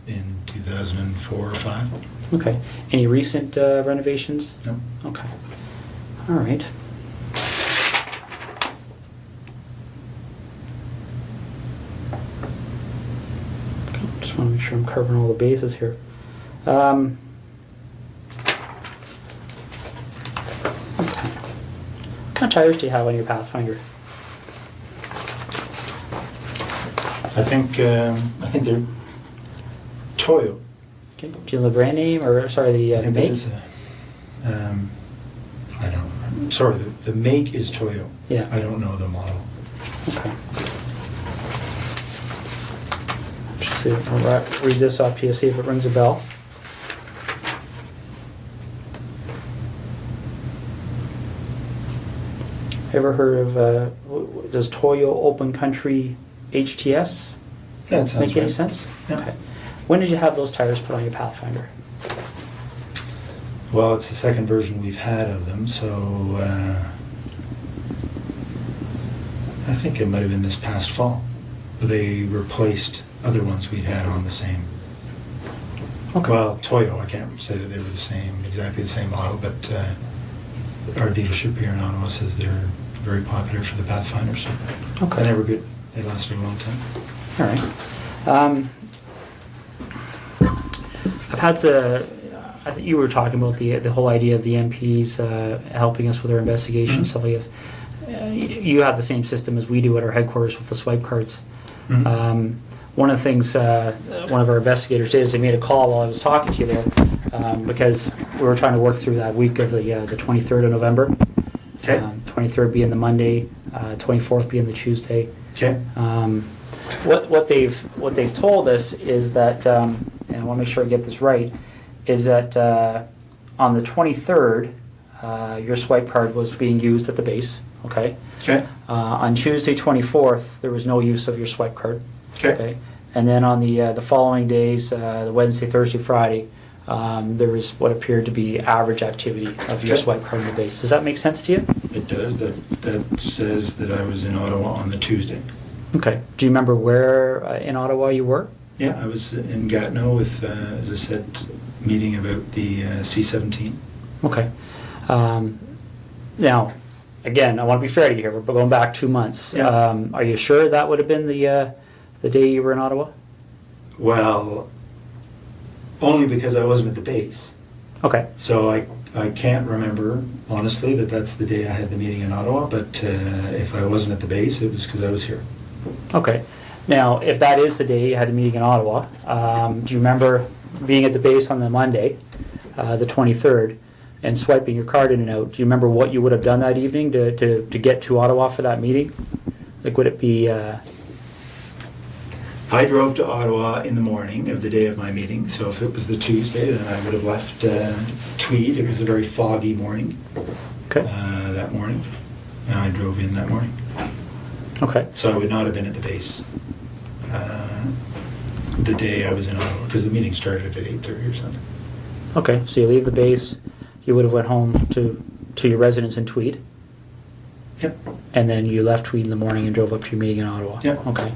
In 2004 or 5. Okay. Any recent renovations? No. Okay. All right. Just want to make sure I'm covering all the bases here. Okay. What kind of tires do you have on your Pathfinder? I think they're Toyo. Okay. Do you know the brand name or sorry the I think make? that is I don't. Sorry, the make is Toyo. Yeah. I don't know the model. Okay. Just see, I'll read this off to you, see if it rings a bell. Ever heard of, does Toyo Open Country HTS That sounds make any right. sense? Yeah. Okay. When did you have those tires put on your Pathfinder? Well, it's the second version we've had of them, so I think it might have been this past fall. They replaced other ones we'd had on the same. Okay. Well, Toyo, I can't say that they were the same, exactly the same model, but our dealership here in Ottawa says they're very popular for the Pathfinders. Okay. They were good. They lasted a long time. All right. I've had to. I think you were talking about the whole idea of the MPs helping us with our investigation, stuff like this. You have the same system as we do at our headquarters with the swipe cards. One of the things one of our investigators did is they made a call while I was talking to you there because we were trying to work through that week of the 23rd of November. Okay. 23rd being the Monday, 24th being the Tuesday. Okay. What they've told us is that, and I want to make sure I get this right, is that on the 23rd, your swipe card was being used at the base. Okay. Okay. On Tuesday 24th, there was no use of your swipe card. Okay. And then on the following days, the Wednesday, Thursday, Friday, there was what appeared to be average activity of your Okay. swipe card on the base. Does that make sense to you? It does. That says that I was in Ottawa on the Tuesday. Okay. Do you remember where in Ottawa you were? Yeah, I was in Gatineau with, as I said, meeting about the C-17. Okay. Now, again, I want to be fair to you here. We're going back 2 months. Yeah. Are you sure that would have been the day you were in Ottawa? Well, only because I wasn't at the base. Okay. So I can't remember, honestly, that that's the day I had the meeting in Ottawa, but if I wasn't at the base, it was because I was here. Okay. Now, if that is the day you had a meeting in Ottawa, do you remember being at the base on the Monday, the 23rd, and swiping your card in and out? Do you remember what you would have done that evening to get to Ottawa for that meeting? Like, would it be... I drove to Ottawa in the morning of the day of my meeting, so if it was the Tuesday, then I would have left Tweed. It was a very foggy morning Okay. that morning. And I drove in that morning. Okay. So I would not have been at the base the day I was in Ottawa, because the meeting started at 8:30 or something. Okay. So you leave the base, you would have went home to your residence in Tweed, Yep. and then you left Tweed in the morning and drove up to your meeting in Ottawa. Yep. Okay.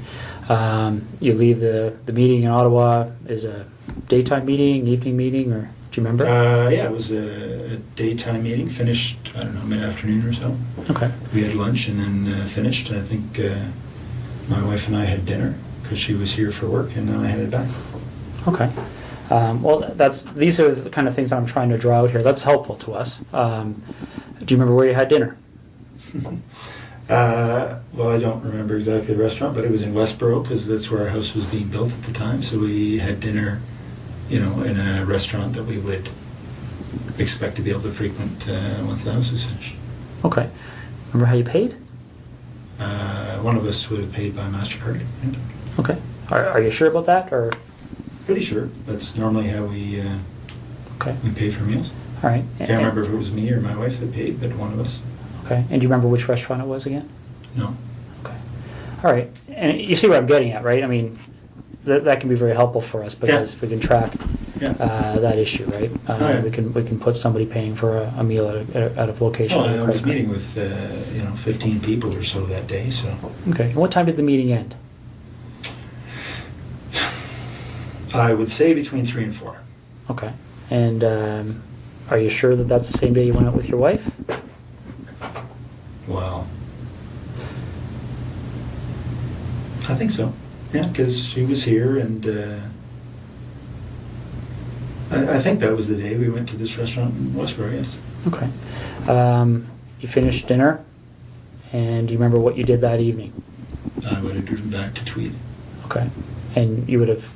You leave the meeting in Ottawa is a daytime meeting, evening meeting, or do you remember? Yeah, it was a daytime meeting, finished, I don't know, mid-afternoon or so. Okay. We had lunch and then finished. I think my wife and I had dinner because she was here for work, and then I headed back. Okay. Well, these are the kind of things I'm trying to draw out here. That's helpful to us. Do you remember where you had dinner? Well, I don't remember exactly the restaurant, but it was in Westboro because that's where our house was being built at the time. So we had dinner, in a restaurant that we would expect to be able to frequent once the house was finished. Okay. Remember how you paid? One of us would have paid by MasterCard. Yeah. Okay. Are you sure about that, or? Pretty sure. That's normally how we Okay. pay for meals. All right. Can't remember if it was me or my wife that paid, but one of us. Okay. And do you remember which restaurant it was again? No. Okay. All right. And you see what I'm getting at, right? I mean, that can be very helpful for us because if we can track Yeah. that issue, right? yeah. We can put somebody paying for a meal at a location. Well, with a I was credit card. meeting with 15 people or so that day. So Okay. And what time did the meeting end? I would say between 3 and 4. Okay. And are you sure that that's the same day you went out with your wife? Well, I think so. Yeah, because she was here, and I think that was the day we went to this restaurant in Westboro. Yes. Okay. You finished dinner, and do you remember what you did that evening? I would have driven back to Tweed. Okay. And you would have...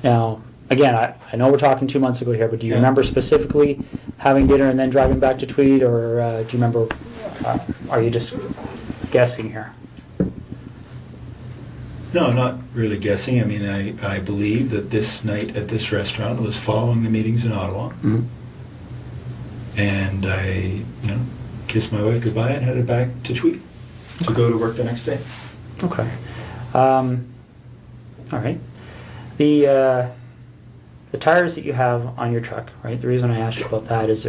Now, again, I know we're talking 2 months ago here, but do you Yeah. remember specifically having dinner and then driving back to Tweed, or do you remember, are you just guessing here? No, I'm not really guessing. I mean, I believe that this night at this restaurant was following the meetings in Ottawa. Mhm. And I, kissed my wife goodbye and headed back to Tweed to go to work the next day. Okay. All right. The tires that you have on your truck, right? The reason I asked you about that is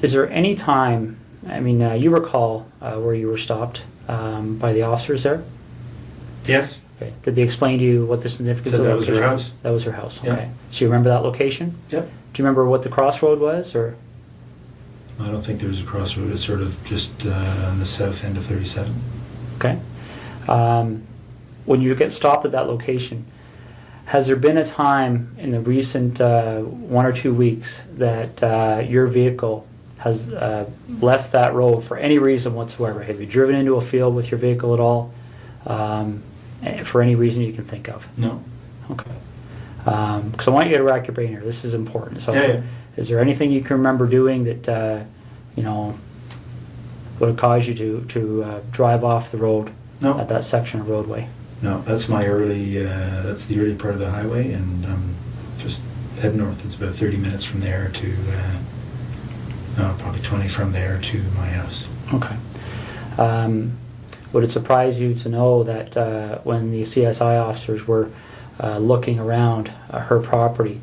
there any time? I mean, you recall where you were stopped by the officers there? Yes. Okay. Did they explain to you what the significance Said of that was her location house. That was her house. Yeah. Okay. So you remember that location? Yep. Do you remember what the crossroad was, or? I don't think there was a crossroad. It's sort of just on the south end of 37. Okay. When you get stopped at that location, has there been a time in the recent 1 or 2 weeks that your vehicle has left that road for any reason whatsoever? Have you driven into a field with your vehicle at all? For any reason you can think of? No. Okay. Because I want you to rack your brain here. This is important. So, Yeah. is there anything you can remember doing that would have caused you to drive off the road No. at that section of roadway? No, that's my early. That's the early part of the highway, and just head north. It's about 30 minutes from there to. No, probably 20 from there to my house. Okay. Would it surprise you to know that when the CSI officers were looking around her property,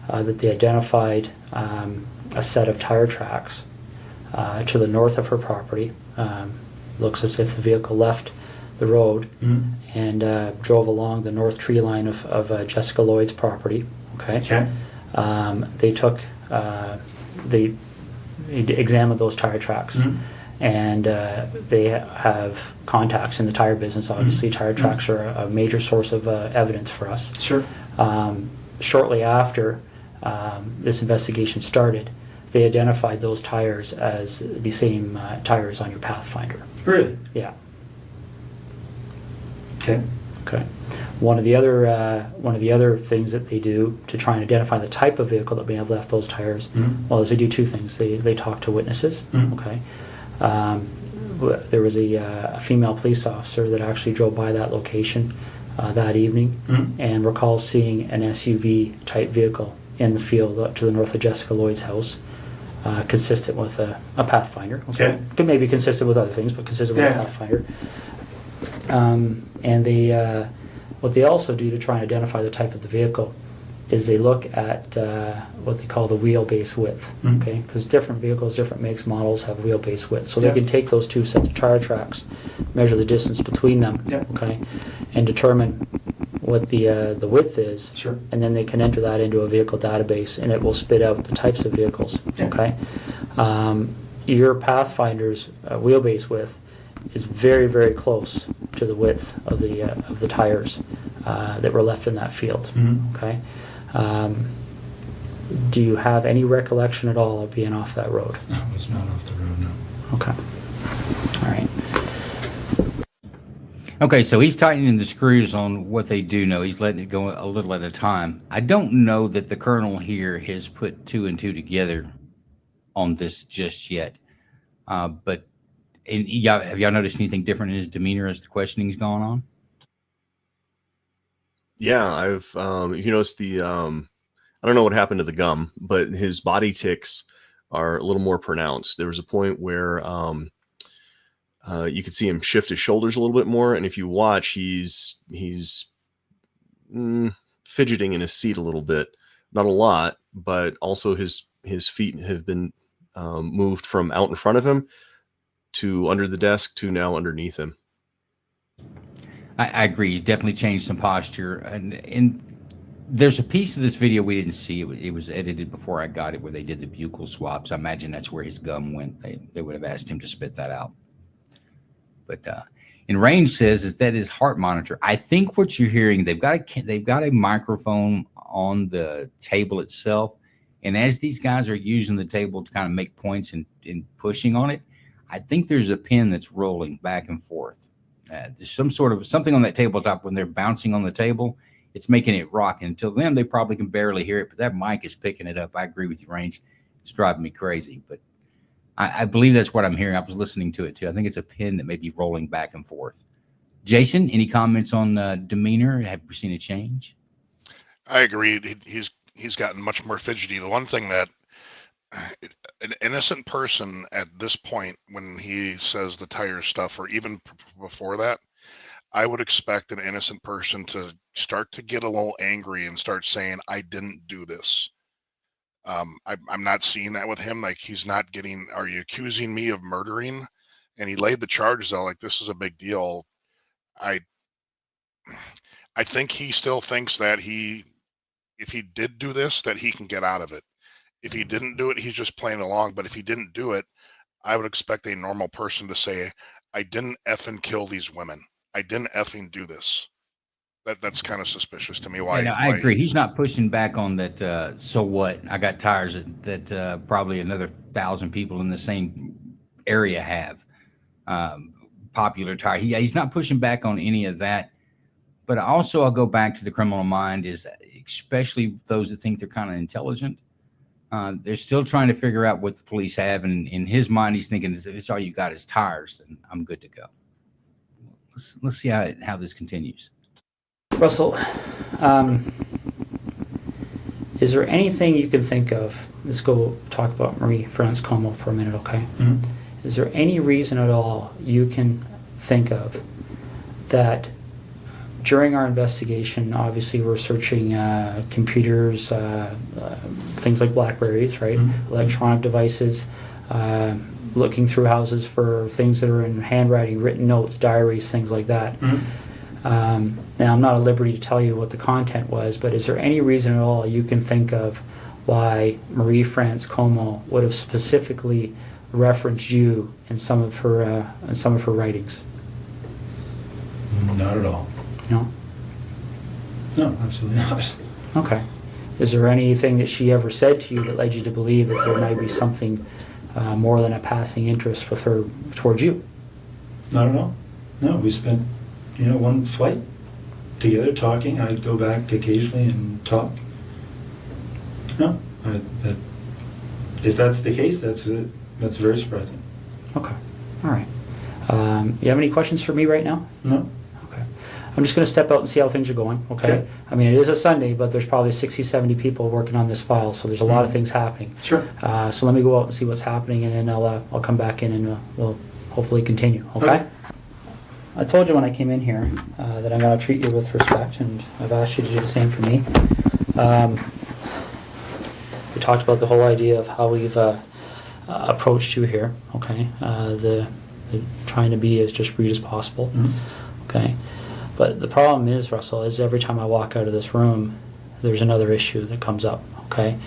that they identified a set of tire tracks to the north of her property? Looks as if the vehicle left the road and drove along the north tree line of Jessica Lloyd's property. Okay. Okay. They took, they examined those tire tracks. And they have contacts in the tire business. Obviously, tire tracks are a major source of evidence for us. Sure. Shortly after this investigation started, they identified those tires as the same tires on your Pathfinder. Really? Yeah. Okay. Okay. One of the other things that they do to try and identify the type of vehicle that may have left those tires, well, is they do two things. They talk to witnesses. Okay. There was a female police officer that actually drove by that location that evening and recalls seeing an SUV type vehicle in the field to the north of Jessica Lloyd's house, consistent with a Pathfinder. Okay. Could maybe consistent with other things, but consistent with a Pathfinder. And they, what they also do to try and identify the type of the vehicle is they look at what they call the wheelbase width, okay? Because different vehicles, different makes, models have wheelbase width. So they can take those two sets of tire tracks, measure the distance between them, okay, and determine what the width is. Sure. And then they can enter that into a vehicle database, and it will spit out the types of vehicles, okay? Your Pathfinder's wheelbase width is very, very close to the width of the tires that were left in that field, okay? Do you have any recollection at all of being off that road? No, it was not off the road, no. Okay. All right. Okay, so he's tightening the screws on what they do know. He's letting it go a little at a time. I don't know that the colonel here has put 2 and 2 together on this just yet. But have y'all noticed anything different in his demeanor as the questioning's gone on? Yeah, I've if you notice the I don't know what happened to the gum, but his body tics are a little more pronounced. There was a point where you could see him shift his shoulders a little bit more, and if you watch, he's fidgeting in his seat a little bit, not a lot, but also his feet have been moved from out in front of him to under the desk to now underneath him. I agree. He's definitely changed some posture. And there's a piece of this video we didn't see. It was edited before I got it, where they did the buccal swaps. I imagine that's where his gum went. They would have asked him to spit that out. But and Range says is that his heart monitor. I think what you're hearing, they've got a microphone on the table itself, and as these guys are using the table to kind of make points and pushing on it, I think there's a pin that's rolling back and forth. There's something on that tabletop when they're bouncing on the table, it's making it rock. And until then, they probably can barely hear it, but that mic is picking it up. I agree with you, Range. It's driving me crazy, but I believe that's what I'm hearing. I was listening to it too. I think it's a pin that may be rolling back and forth. Jason, any comments on demeanor? Have you seen a change? I agree. He's gotten much more fidgety. The one thing that an innocent person at this point, when he says the tire stuff, or even before that, I would expect an innocent person to start to get a little angry and start saying, I didn't do this. I'm not seeing that with him. Like, he's not getting, are you accusing me of murdering? And he laid the charges out like this is a big deal. I think he still thinks that if he did do this, that he can get out of it. If he didn't do it, he's just playing along. But if he didn't do it, I would expect a normal person to say, I didn't effing kill these women. I didn't effing do this. That's kind of suspicious to me. Why? Yeah, no, I agree. He's not pushing back on that. So what? I got tires that probably another 1,000 people in the same area have popular tire. He's not pushing back on any of that. But also, I'll go back to the criminal mind, is especially those that think they're kind of intelligent. They're still trying to figure out what the police have, and in his mind, he's thinking, if it's all you got is tires, then I'm good to go. Let's see how this continues. Russell, is there anything you can think of? Let's go talk about Marie-France Como for a minute, okay? Mm-hmm. Is there any reason at all you can think of that during our investigation, obviously we're searching computers, things like Blackberries, right? Mm-hmm. Electronic devices, looking through houses for things that are in handwriting, written notes, diaries, things like that. Mm-hmm. Now, I'm not at liberty to tell you what the content was, but is there any reason at all you can think of why Marie-France Como would have specifically referenced you in some of her writings? Not at all. No? No, absolutely not. Okay. Is there anything that she ever said to you that led you to believe that there might be something more than a passing interest with her towards you? Not at all. No, we spent, one flight together talking. I'd go back occasionally and talk. No, if that's the case, that's very surprising. Okay. All right. You have any questions for me right now? No. Okay. I'm just going to step out and see how things are going, okay? I mean, it is a Sunday, but there's probably 60, 70 people working on this file, so there's a lot of things happening. Sure. So let me go out and see what's happening, and then I'll come back in and we'll hopefully continue, okay? I told you when I came in here that I'm going to treat you with respect, and I've asked you to do the same for me. We talked about the whole idea of how we've approached you here, okay? The trying to be as discreet as possible, okay? But the problem is, Russell, is every time I walk out of this room, there's another issue that comes up, okay?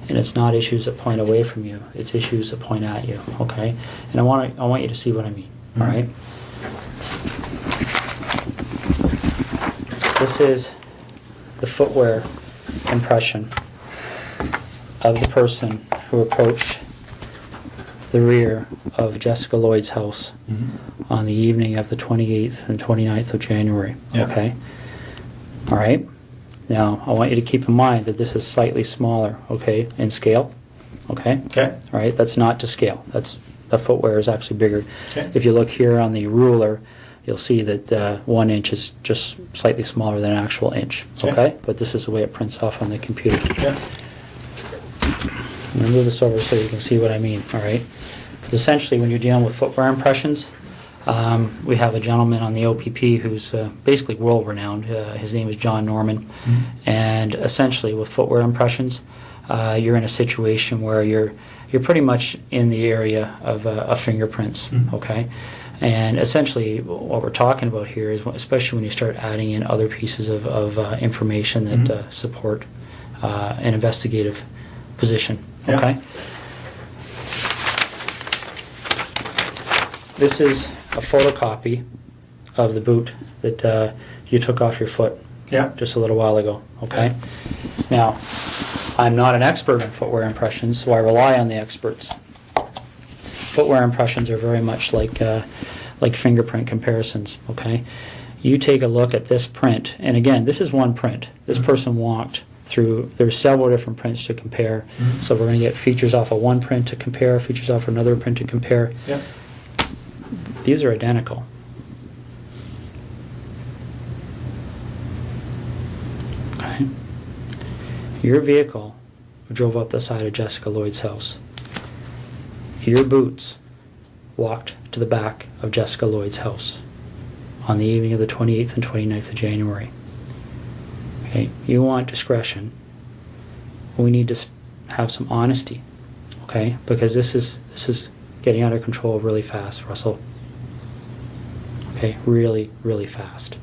And it's not issues that point away from you, it's issues that point at you, okay? And I want you to see what I mean, all right? This is the footwear impression of the person who approached the rear of Jessica Lloyd's house on the evening of the 28th and 29th of January, okay? All right? Now, I want you to keep in mind that this is slightly smaller, okay, in scale, okay? Okay. All right, that's not to scale. The footwear is actually bigger. Okay. If you look here on the ruler, you'll see that 1 inch is just slightly smaller than an actual inch, okay? But this is the way it prints off on the computer. Yeah. I'm going to move this over so you can see what I mean, all right? Because essentially when you're dealing with footwear impressions, we have a gentleman on the OPP who's basically world-renowned. His name is John Norman. And essentially with footwear impressions, you're in a situation where you're pretty much in the area of fingerprints, okay? And essentially what we're talking about here is, especially when you start adding in other pieces of information that support an investigative position, okay? This is a photocopy of the boot that you took off your foot just a little while ago, okay? Now, I'm not an expert in footwear impressions, so I rely on the experts. Footwear impressions are very much like fingerprint comparisons, okay? You take a look at this print, and again, this is one print. This person walked through, there's several different prints to compare. So we're going to get features off of one print to compare, features off another print to compare. Yep. These are identical. Okay. Your vehicle drove up the side of Jessica Lloyd's house. Your boots walked to the back of Jessica Lloyd's house on the evening of the 28th and 29th of January. Okay, you want discretion. We need to have some honesty, okay? Because this is getting out of control really fast, Russell. Okay, really, really fast.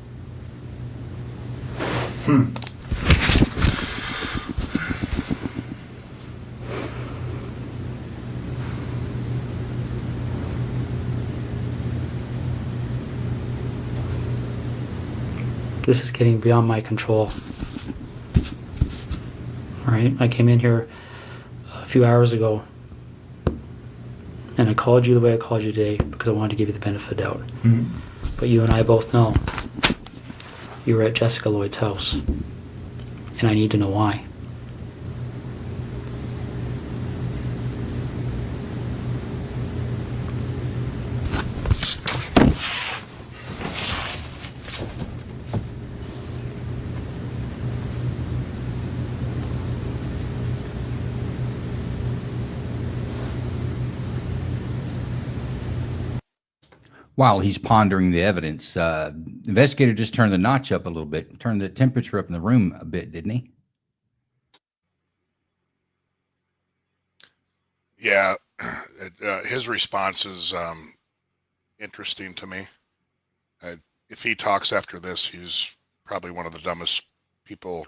This is getting beyond my control. All right, I came in here a few hours ago and I called you the way I called you today because I wanted to give you the benefit of doubt. Mm-hmm. But you and I both know you were at Jessica Lloyd's house, and I need to know why. While he's pondering the evidence, the investigator just turned the notch up a little bit, turned the temperature up in the room a bit, didn't he? Yeah, his response is interesting to me. If he talks after this, he's probably one of the dumbest people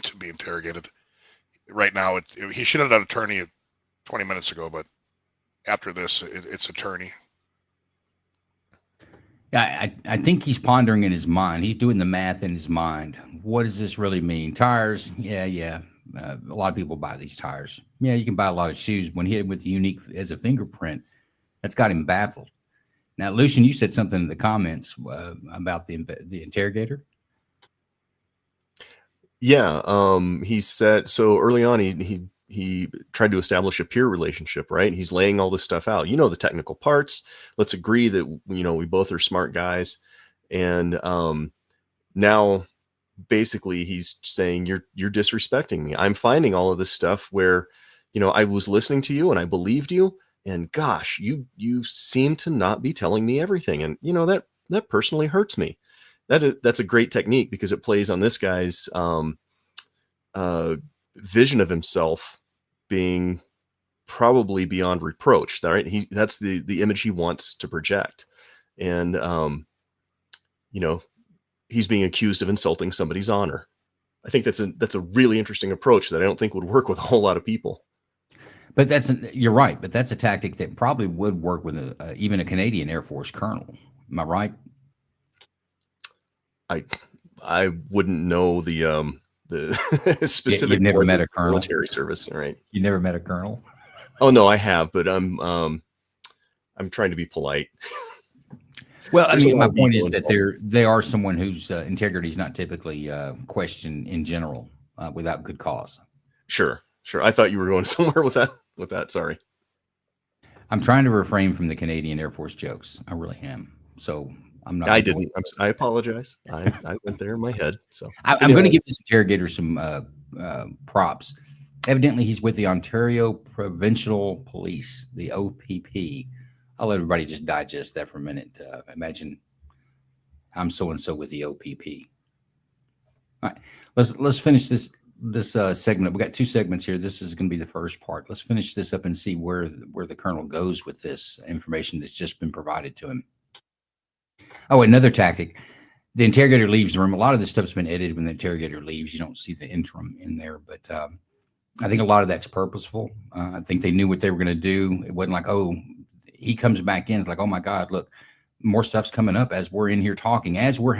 to be interrogated. Right now, he should have done attorney 20 minutes ago, but after this, it's attorney. Yeah, I think he's pondering in his mind. He's doing the math in his mind. What does this really mean? Tires? Yeah. A lot of people buy these tires. Yeah, you can buy a lot of shoes. When he hit with unique as a fingerprint, that's got him baffled. Now, Lucian, you said something in the comments about the interrogator. Yeah, he said so early on. He tried to establish a peer relationship, right? He's laying all this stuff out. You know the technical parts. Let's agree that we both are smart guys, and now basically he's saying you're disrespecting me. I'm finding all of this stuff where I was listening to you and I believed you, and gosh, you seem to not be telling me everything, and that personally hurts me. That's a great technique because it plays on this guy's vision of himself being probably beyond reproach. Right? That's the image he wants to project, and he's being accused of insulting somebody's honor. I think that's a really interesting approach that I don't think would work with a whole lot of people. But you're right. But that's a tactic that probably would work with even a Canadian Air Force colonel. Am I right? I wouldn't know the specific. You've never met a colonel. Military service, right? You never met a colonel? Oh no, I have, but I'm trying to be polite. Well, I mean, my point is that they are someone whose integrity is not typically questioned in general without good cause. Sure. I thought you were going somewhere with that. Sorry. I'm trying to refrain from the Canadian Air Force jokes. I really am. So I'm not. I didn't. I apologize. I went there in my head. So I'm going to give this interrogator some props. Evidently, he's with the Ontario Provincial Police, the OPP. I'll let everybody just digest that for a minute. Imagine I'm so-and-so with the OPP. All right, let's finish this segment. We got two segments here. This is going to be the first part. Let's finish this up and see where the colonel goes with this information that's just been provided to him. Oh, another tactic. The interrogator leaves the room. A lot of this stuff's been edited when the interrogator leaves. You don't see the interim in there, but I think a lot of that's purposeful. I think they knew what they were going to do. It wasn't like, oh, he comes back in. It's like, oh my God, look, more stuff's coming up as we're in here talking. As we're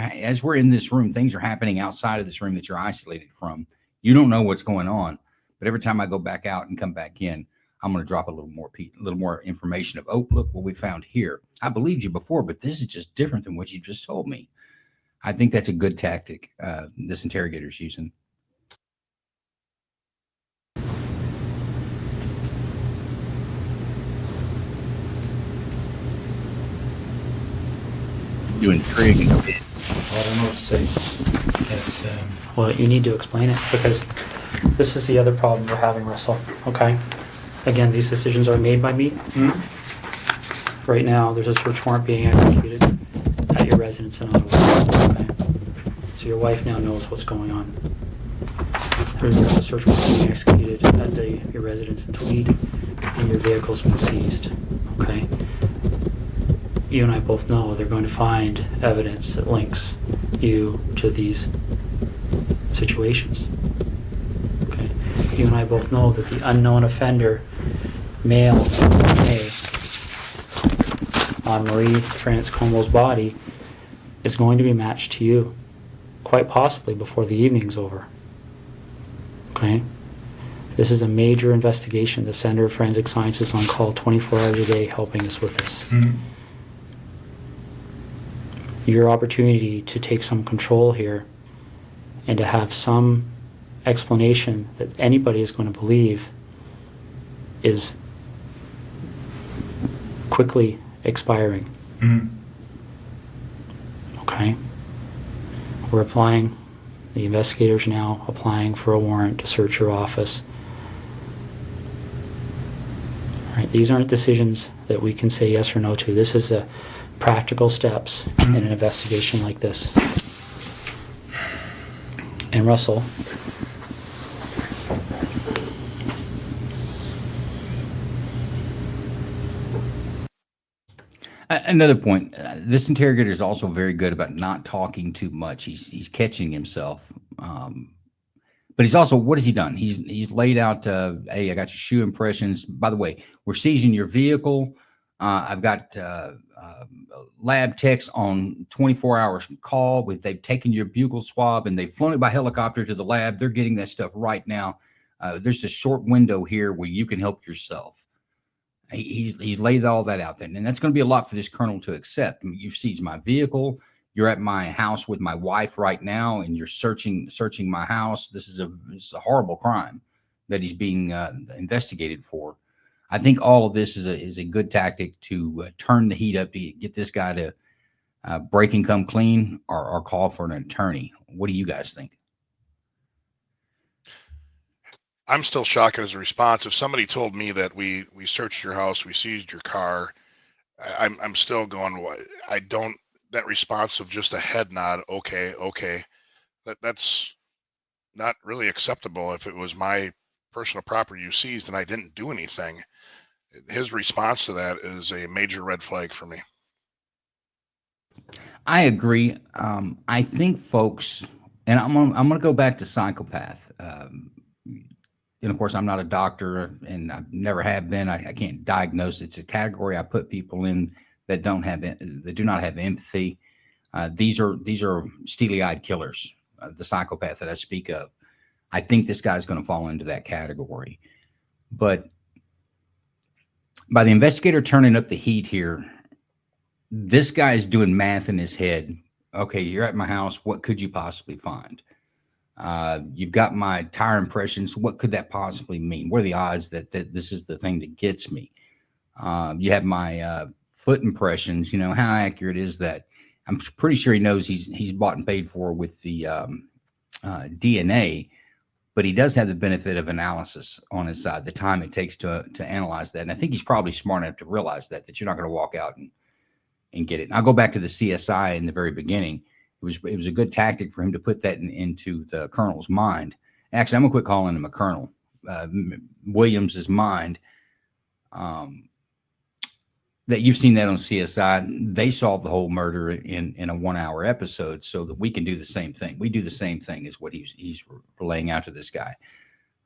in this room, things are happening outside of this room that you're isolated from. You don't know what's going on. But every time I go back out and come back in, I'm going to drop a little more information of, oh, look what we found here. I believed you before, but this is just different than what you just told me. I think that's a good tactic this interrogator's using. You intriguing. Well, I don't know what to say. It's Well, you need to explain it, because this is the other problem we're having, Russell. Okay? Again, these decisions are made by me. Right now, there's a search warrant being executed at your residence in Ottawa. Okay? So your wife now knows what's going on. There's a search warrant being executed at your residence in Tweed, and your vehicle's been seized. Okay? You and I both know they're going to find evidence that links you to these situations. Okay? You and I both know that the unknown offender male DNA on Marie France Comeau's body is going to be matched to you, quite possibly before the evening's over. Okay? This is a major investigation. The Center of Forensic Science is on call 24 hours a day helping us with this. Your opportunity to take some control here and to have some explanation that anybody is going to believe is quickly expiring. Okay? We're applying, the investigators now applying for a warrant to search your office. All right, these aren't decisions that we can say yes or no to. This is the practical steps in an investigation like this. And Russell, another point, this interrogator is also very good about not talking too much. He's catching himself. But he's also, what has he done? He's laid out, hey, I got your shoe impressions. By the way, we're seizing your vehicle. I've got lab techs on 24 hours call. They've taken your buccal swab and they've flown it by helicopter to the lab. They're getting that stuff right now. There's a short window here where you can help yourself. He's laid all that out there, and that's going to be a lot for this colonel to accept. I mean, you've seized my vehicle. You're at my house with my wife right now, and you're searching my house. This is a horrible crime that he's being investigated for. I think all of this is a good tactic to turn the heat up to get this guy to break and come clean, or call for an attorney. What do you guys think? I'm still shocked at his response. If somebody told me that we searched your house, we seized your car, I'm still going, I don't, that response of just a head nod, okay, that's not really acceptable. If it was my personal property you seized and I didn't do anything, his response to that is a major red flag for me. I agree. I think folks, and I'm gonna go back to psychopath. And of course, I'm not a doctor, and I never have been. I can't diagnose. It's a category I put people in that do not have empathy. These are steely-eyed killers. The psychopath that I speak of. I think this guy's going to fall into that category. But by the investigator turning up the heat here, this guy is doing math in his head. Okay, you're at my house. What could you possibly find? You've got my tire impressions. What could that possibly mean? What are the odds that this is the thing that gets me? You have my foot impressions. You know, how accurate is that? I'm pretty sure he knows he's bought and paid for with the DNA, but he does have the benefit of analysis on his side, the time it takes to analyze that. And I think he's probably smart enough to realize that you're not going to walk out and get it. And I'll go back to the CSI in the very beginning. It was a good tactic for him to put that into the colonel's mind. Actually, I'm gonna quit calling him a colonel. Williams's mind. That you've seen that on CSI. They solved the whole murder in a 1 hour episode, so that we can do the same thing. We do the same thing as what he's relaying out to this guy.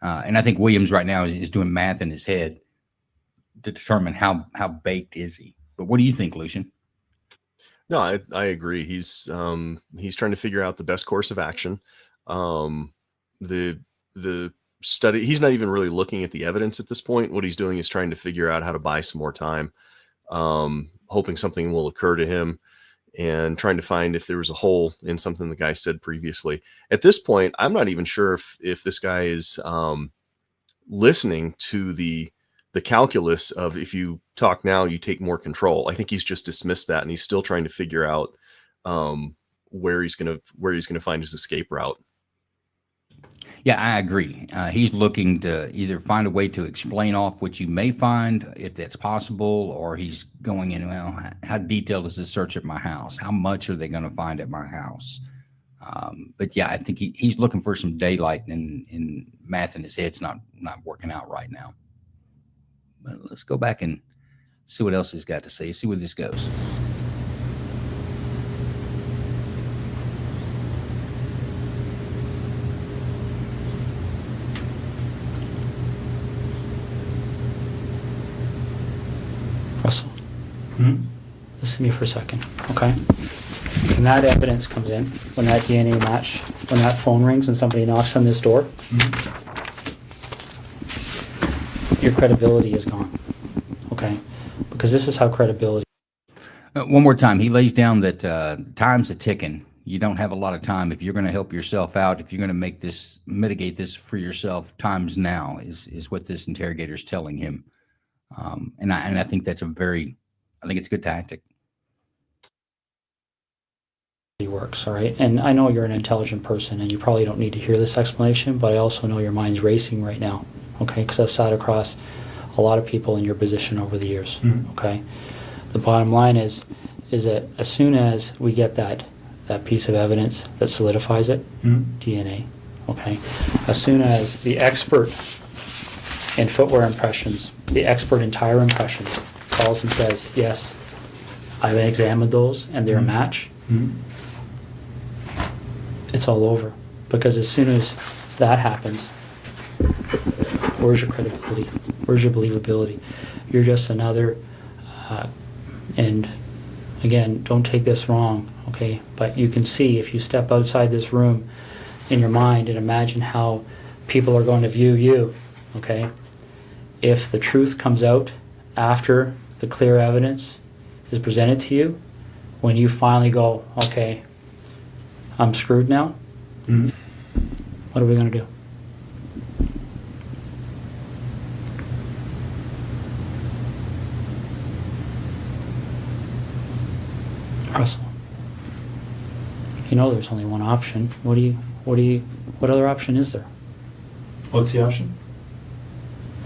And I think Williams right now is doing math in his head to determine how baked is he. But what do you think, Lucian? No, I agree. He's trying to figure out the best course of action. The he's not even really looking at the evidence at this point. What he's doing is trying to figure out how to buy some more time, hoping something will occur to him, and trying to find if there was a hole in something the guy said previously. At this point, I'm not even sure if this guy is listening to the calculus of, if you talk now, you take more control. I think he's just dismissed that, and he's still trying to figure out where he's gonna find his escape route. Yeah, I agree. He's looking to either find a way to explain off what you may find, if that's possible, or he's going in, well, how detailed is this search at my house? How much are they going to find at my house? But yeah, I think he's looking for some daylight, and math in his head's not working out right now. But let's go back and see what else he's got to say, see where this goes. Russell, listen to me for a second, okay? When that evidence comes in, when that DNA match, when that phone rings and somebody knocks on this door, your credibility is gone, okay? Because this is how credibility... One more time, he lays down that time's a ticking. You don't have a lot of time. If you're going to help yourself out, if you're going to mitigate this for yourself, time's now is what this interrogator is telling him. And I think that's I think it's a good tactic. Works, all right? And I know you're an intelligent person, and you probably don't need to hear this explanation, but I also know your mind's racing right now, okay? Because I've sat across a lot of people in your position over the years, okay? The bottom line is that as soon as we get that piece of evidence that solidifies it, DNA, okay? As soon as the expert in footwear impressions, the expert in tire impressions, calls and says, yes, I've examined those and they're a match, it's all over. Because as soon as that happens, where's your credibility? Where's your believability? You're just another, and again, don't take this wrong, okay? But you can see, if you step outside this room in your mind and imagine how people are going to view you, okay? If the truth comes out after the clear evidence is presented to you, when you finally go, okay, I'm screwed now, what are we going to do? Russell, you know there's only one option. What other option is there? What's the option?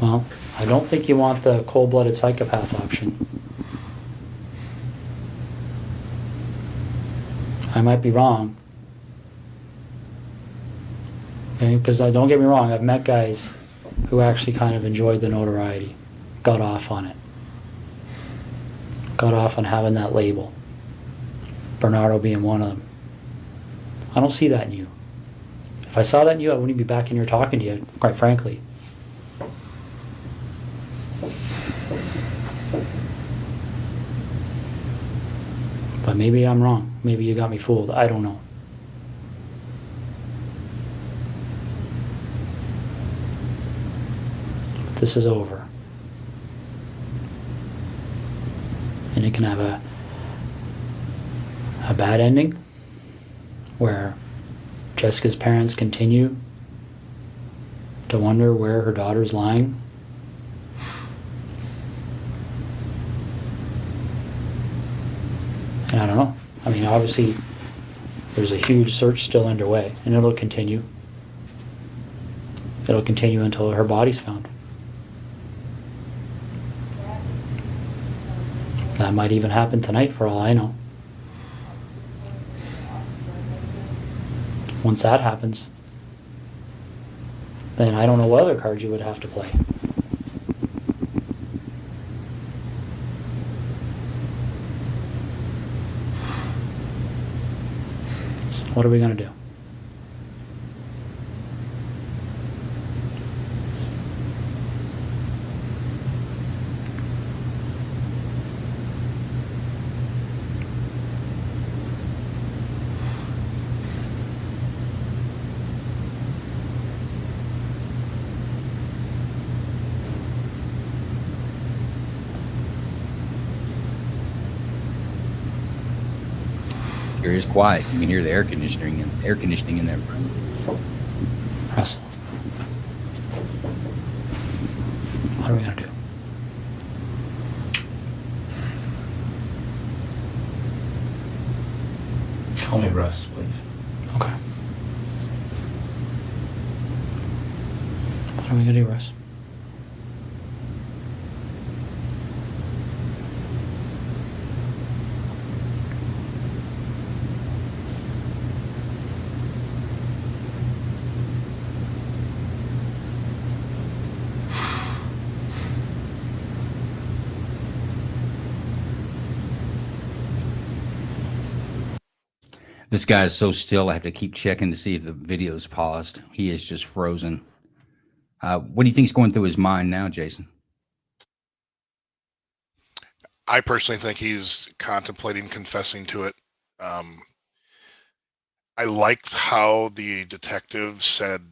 Well, I don't think you want the cold-blooded psychopath option. I might be wrong. Okay, because don't get me wrong, I've met guys who actually kind of enjoyed the notoriety, got off on it. Got off on having that label. Bernardo being one of them. I don't see that in you. If I saw that in you, I wouldn't be back in here talking to you, quite frankly. But maybe I'm wrong. Maybe you got me fooled. I don't know. But this is over. And it can have a bad ending where Jessica's parents continue to wonder where her daughter's lying. And I don't know. I mean, obviously, there's a huge search still underway, and it'll continue. It'll continue until her body's found. That might even happen tonight, for all I know. Once that happens, then I don't know what other cards you would have to play. So what are we going to do? There is quiet. You can hear the air conditioning in that room. Russell, what are we gonna do? Call me Russ, please. Okay. What are we gonna do, Russ? This guy is so still. I have to keep checking to see if the video's paused. He is just frozen. What do you think is going through his mind now, Jason? I personally think he's contemplating confessing to it. I liked how the detective said,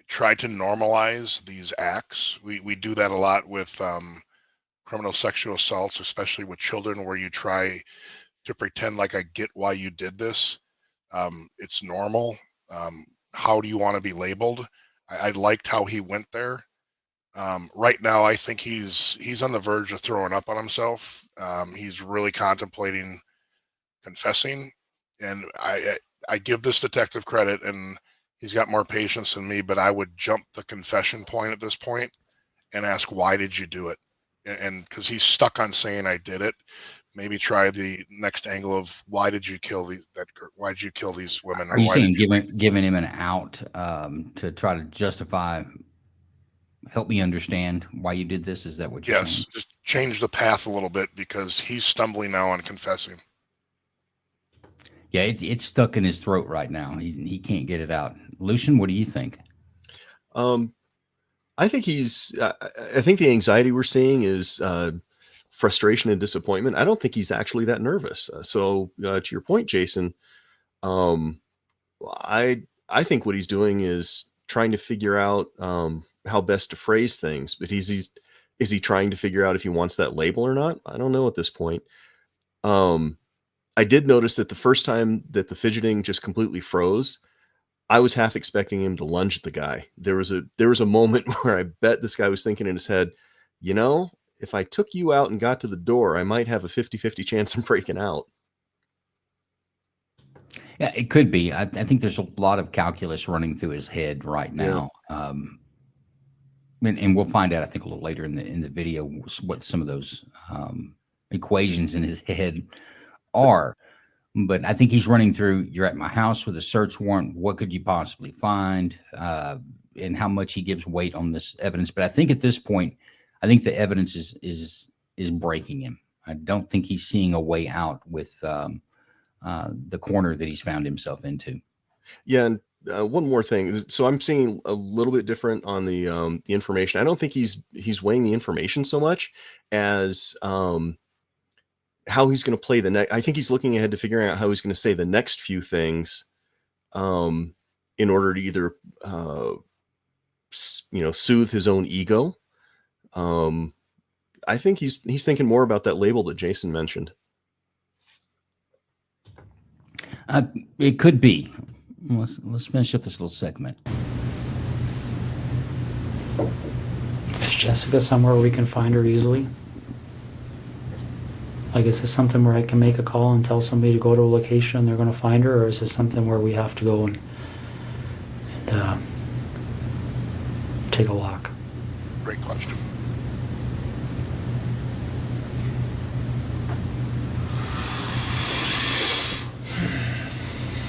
try to normalize these acts. We do that a lot with criminal sexual assaults, especially with children, where you try to pretend like I get why you did this. It's normal. How do you want to be labeled? I liked how he went there. Right now, I think he's on the verge of throwing up on himself. He's really contemplating confessing, and I give this detective credit, and he's got more patience than me. But I would jump the confession point at this point and ask, why did you do it? And because he's stuck on saying I did it. Maybe try the next angle of why did you kill these women? Are you saying giving him an out to try to justify? Help me understand why you did this. Is that what you're saying? Yes, just change the path a little bit because he's stumbling now on confessing. Yeah, it's stuck in his throat right now. He can't get it out. Lucian, what do you think? I think I think the anxiety we're seeing is frustration and disappointment. I don't think he's actually that nervous. So to your point, Jason, I think what he's doing is trying to figure out how best to phrase things. But is he trying to figure out if he wants that label or not? I don't know at this point. I did notice that the first time that the fidgeting just completely froze, I was half expecting him to lunge at the guy. There was a moment where I bet this guy was thinking in his head, you know, if I took you out and got to the door, I might have a 50-50 chance of breaking out. Yeah, it could be. I think there's a lot of calculus running through his head right now. Yeah. And we'll find out, I think, a little later in the video what some of those equations in his head are. But I think he's running through, you're at my house with a search warrant. What could you possibly find? And how much he gives weight on this evidence. But I think at this point, I think the evidence is breaking him. I don't think he's seeing a way out with the corner that he's found himself into. Yeah, and one more thing. So I'm seeing a little bit different on the information. I don't think he's weighing the information so much as how he's going to play the next. I think he's looking ahead to figuring out how he's going to say the next few things in order to either soothe his own ego. I think he's thinking more about that label that Jason mentioned. It could be. Let's finish up this little segment. Is Jessica somewhere we can find her easily? Like, is this something where I can make a call and tell somebody to go to a location and they're going to find her, or is this something where we have to go and take a walk? Great question.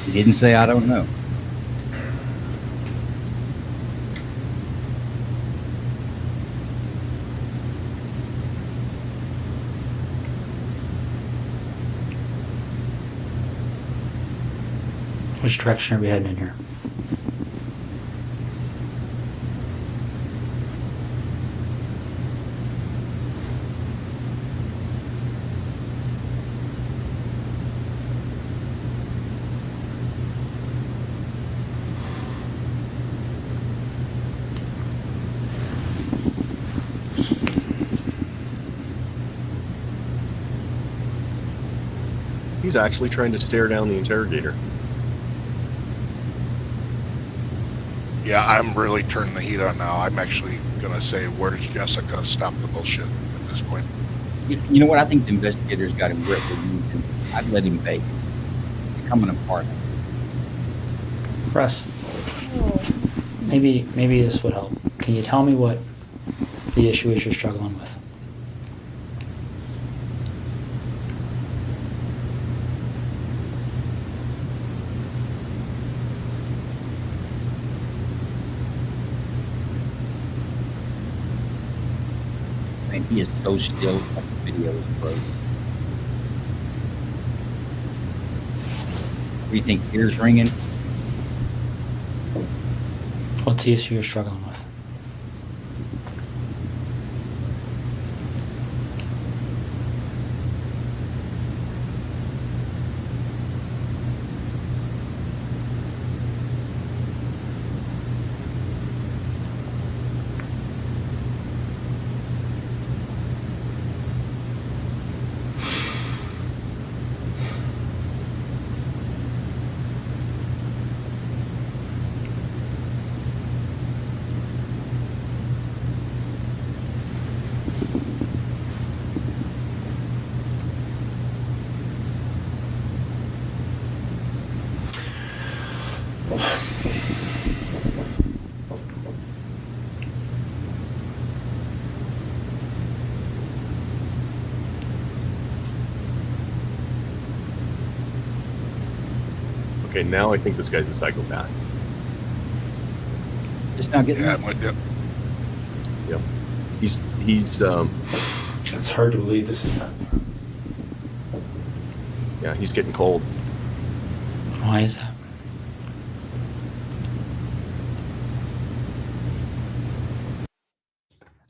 He didn't say, I don't know. Which direction are we heading in here? He's actually trying to stare down the interrogator. Yeah, I'm really turning the heat on now. I'm actually gonna say, where's Jessica? Stop the bullshit at this point. You know what? I think the investigators got him gripped. I'd let him bake. It's coming apart. Russ, maybe this would help. Can you tell me what the issue is you're struggling with? And he is so still. The video is broken. Do you think ears ringing? What's the issue you're struggling with? Okay, now I think this guy's a psychopath. Just not getting. Yeah, I'm with you. Yep. He's It's hard to believe this is happening. yeah, he's getting cold. Why is that?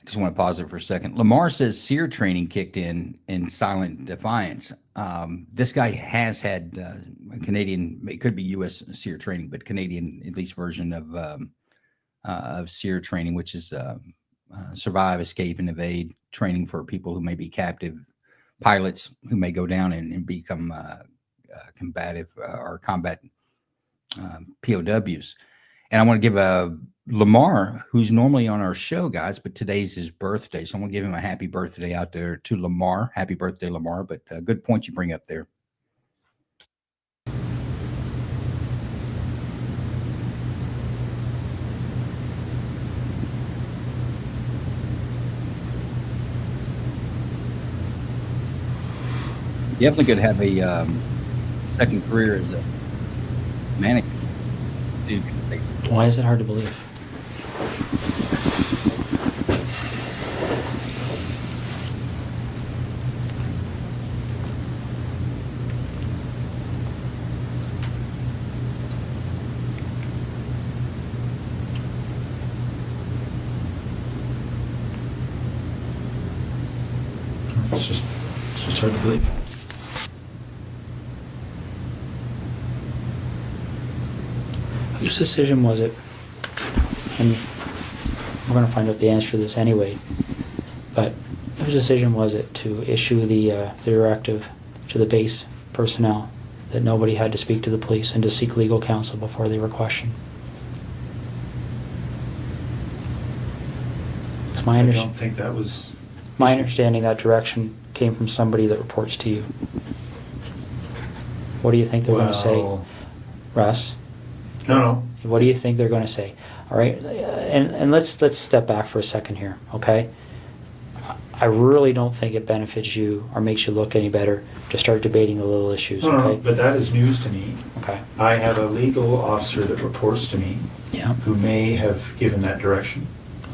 I just want to pause it for a second. Lamar says SEER training kicked in silent defiance. This guy has had Canadian, it could be U.S. SEER training, but Canadian at least version of SEER training, which is survive, escape, and evade training for people who may be captive pilots who may go down and become combative or combat POWs. And I want to give Lamar, who's normally on our show, guys, but today's his birthday. So I want to give him a happy birthday out there to Lamar. Happy birthday, Lamar. But good point you bring up there. Definitely could have a second career as a mannequin. Dude can stay. Why is it hard to believe? It's just hard to believe. Whose decision was it? And we're going to find out the answer to this anyway. But whose decision was it to issue the directive to the base personnel that nobody had to speak to the police and to seek legal counsel before they were questioned? It's my I don't understanding. think that was... My understanding that direction came from somebody that reports to you. What do you think they're going to say, Well, Russ? no. What do you think they're going to say? All right, and let's step back for a second here, okay? I really don't think it benefits you or makes you look any better to start debating the little issues, No, okay? but that is news to me. Okay. I have a legal officer that reports to me Yeah. who may have given that direction.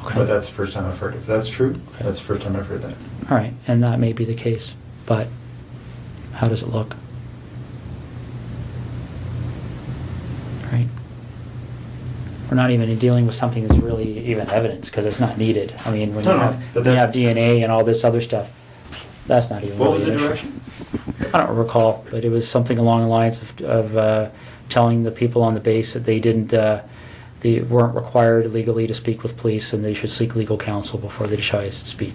Okay. But that's the first time I've heard it. If that's true, Okay. that's the first time I've heard that. All right, and that may be the case, but how does it look? Right? We're not even dealing with something that's really even evidence because it's not needed. I mean, when No, you no, have, but when you that- have DNA and all this other stuff, that's not even What really was the an issue. direction? I don't recall, but it was something along the lines of telling the people on the base that they they weren't required legally to speak with police, and they should seek legal counsel before they decide to speak.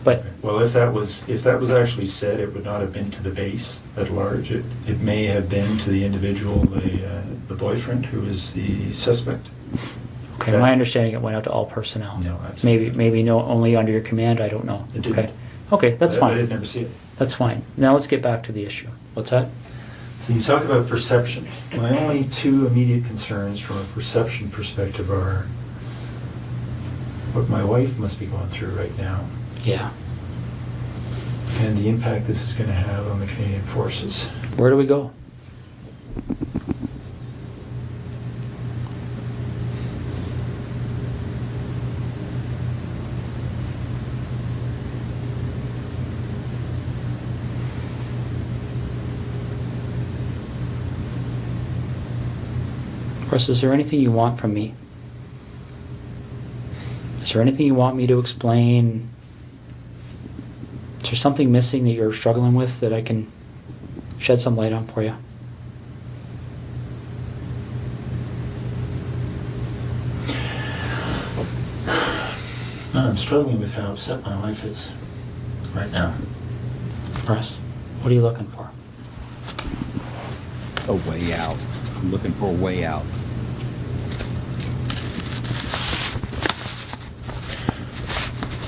But Well, if that was actually said, it would not have been to the base at large. It may have been to the individual, the boyfriend, who is the suspect. okay, my understanding, it went out to all personnel. No, absolutely. Maybe no, only under your command. I don't know. It didn't. Okay, that's I fine. did never see it. That's fine. Now let's get back to the issue. What's that? So you talk about perception. My only two immediate concerns from a perception perspective are what my wife must be going through right now Yeah. and the impact this is going to have on the Canadian Forces. Where do we go? Russ, is there anything you want from me? Is there anything you want me to explain? Is there something missing that you're struggling with that I can shed some light on for you? I'm struggling with how upset my wife is right now. Russ, what are you looking for? A way out. I'm looking for a way out.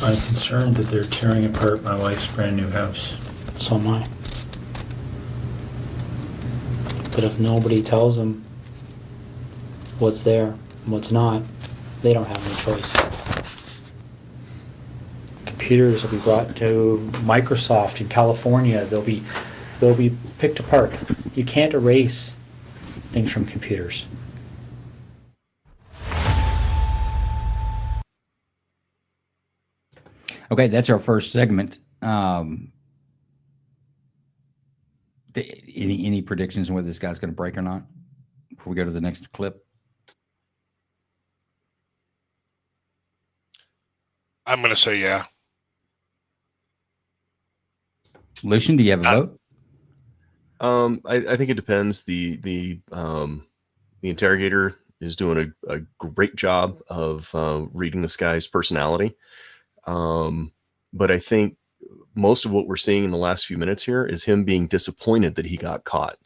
I'm concerned that they're tearing apart my wife's brand new house. So am I. But if nobody tells them what's there and what's not, they don't have any choice. Computers will be brought to Microsoft in California. They'll be picked apart. You can't erase things from computers. Okay, that's our first segment. Any predictions on whether this guy's going to break or not before we go to the next clip? I'm going to say yeah. Lucian, do you have a vote? I think it depends. The interrogator is doing a great job of reading this guy's personality. But I think most of what we're seeing in the last few minutes here is him being disappointed that he got caught.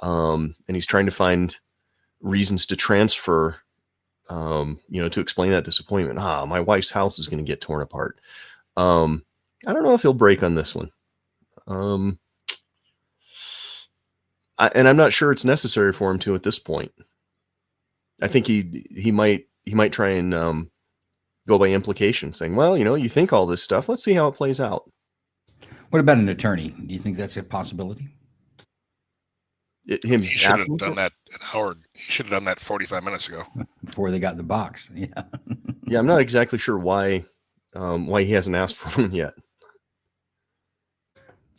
And he's trying to find reasons to transfer, to explain that disappointment. My wife's house is going to get torn apart. I don't know if he'll break on this one. And I'm not sure it's necessary for him to at this point. I think he might try and go by implication, saying, well, you think all this stuff. Let's see how it plays out. What about an attorney? Do you think that's a possibility? He should have done that at Howard. He should have done that 45 minutes ago. Before they got the box. Yeah. Yeah, I'm not exactly sure why he hasn't asked for one yet.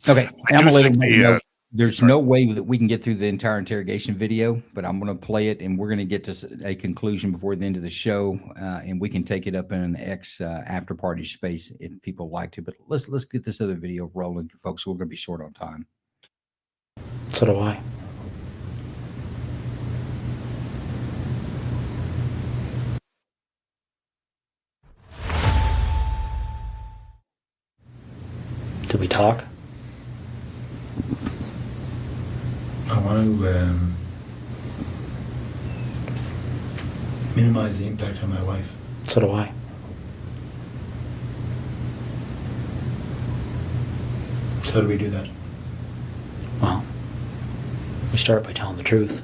Okay. I'm gonna let him know. There's no way that we can get through the entire interrogation video, but I'm going to play it, and we're going to get to a conclusion before the end of the show, and we can take it up in an after party space if people like to. But let's get this other video rolling, folks. We're going to be short on time. So do I. Do we talk? I want to minimize the impact on my wife. So do I. So how do we do that? Well, we start by telling the truth.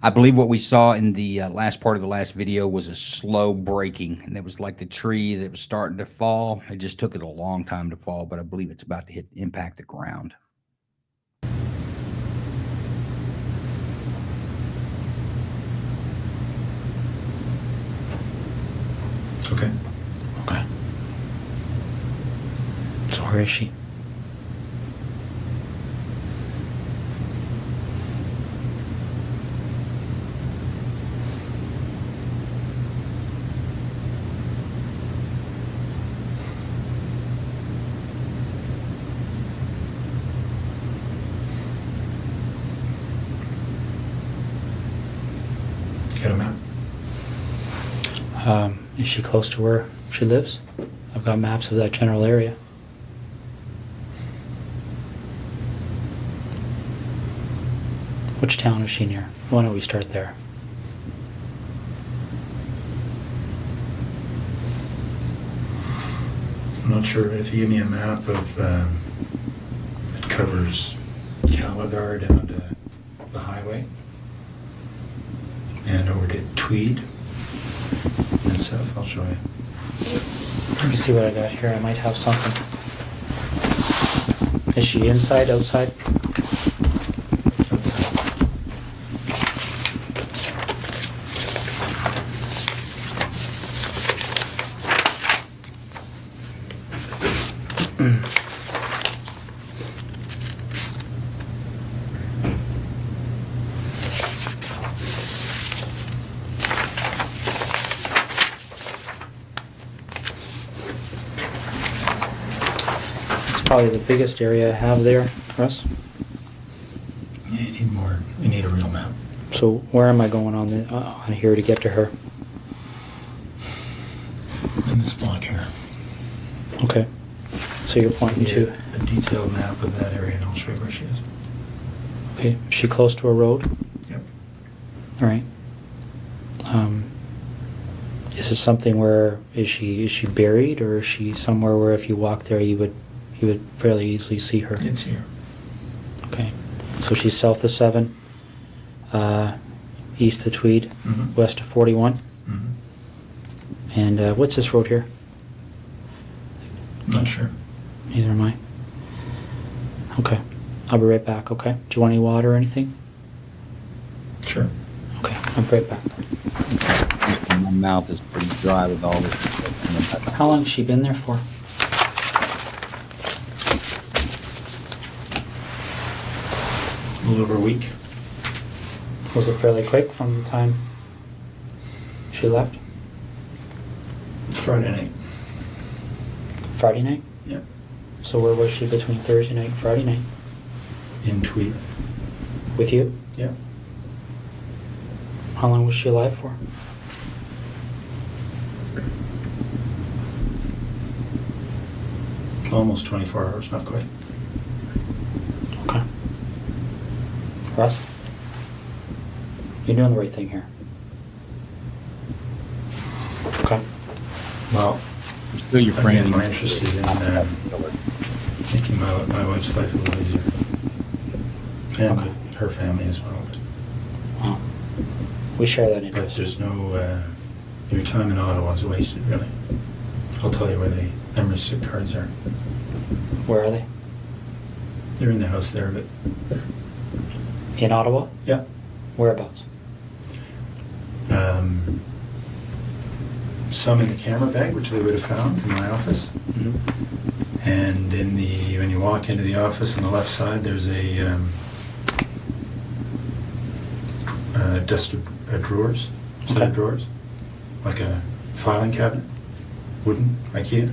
I believe what we saw in the last part of the last video was a slow breaking, and it was like the tree that was starting to fall. It just took it a long time to fall, but I believe it's about to impact the ground. Okay. Okay. So where is she? get a map. Is she close to where she lives? I've got maps of that general area. Which town is she near? Why don't we start there? I'm not sure if you give me a map of that covers Calagar down to the highway and over to Tweed and south, I'll show you. Let me see what I got here. I might have something. Is she inside, outside? Probably the biggest area I have there, Russ. Yeah, you need more. You need a real map. So where am I going on here to get to her? In this block here. Okay. So you're pointing to a detailed map of that area, and I'll show you where she is. Okay. Is she close to a road? Yep. All right. Is it something where is she buried, or is she somewhere where if you walk there you would fairly easily see her? It's here. Okay. So she's south of 7, east of Tweed, west of 41. And what's this road here? Not sure. Neither am I. Okay. I'll be right back, okay? Do you want any water or anything? Sure. Okay, I'll be right back. My mouth is pretty dry with all this. How long has she been there for? A little over a week. Was it fairly quick from the time she left? Friday night. Friday night? Yep. So where was she between Thursday night and Friday night? In Tweed. With you? Yep. How long was she alive for? Almost 24 hours, not quite. Okay. Russ? You're doing the right thing here. Okay. Well, Still your again, friend. I'm interested in making my wife's life a little easier. And Okay. her family as well. Well, we share that But interest. there's no, your time in Ottawa is wasted, really. I'll tell you where the Emerson cards are. Where are they? They're in the house there, but In Ottawa? yeah. Whereabouts? Some in the camera bag, which they would have found in my office. And in the when you walk into the office on the left side, there's a desk of drawers, set Okay. of drawers, like a filing cabinet, wooden, IKEA.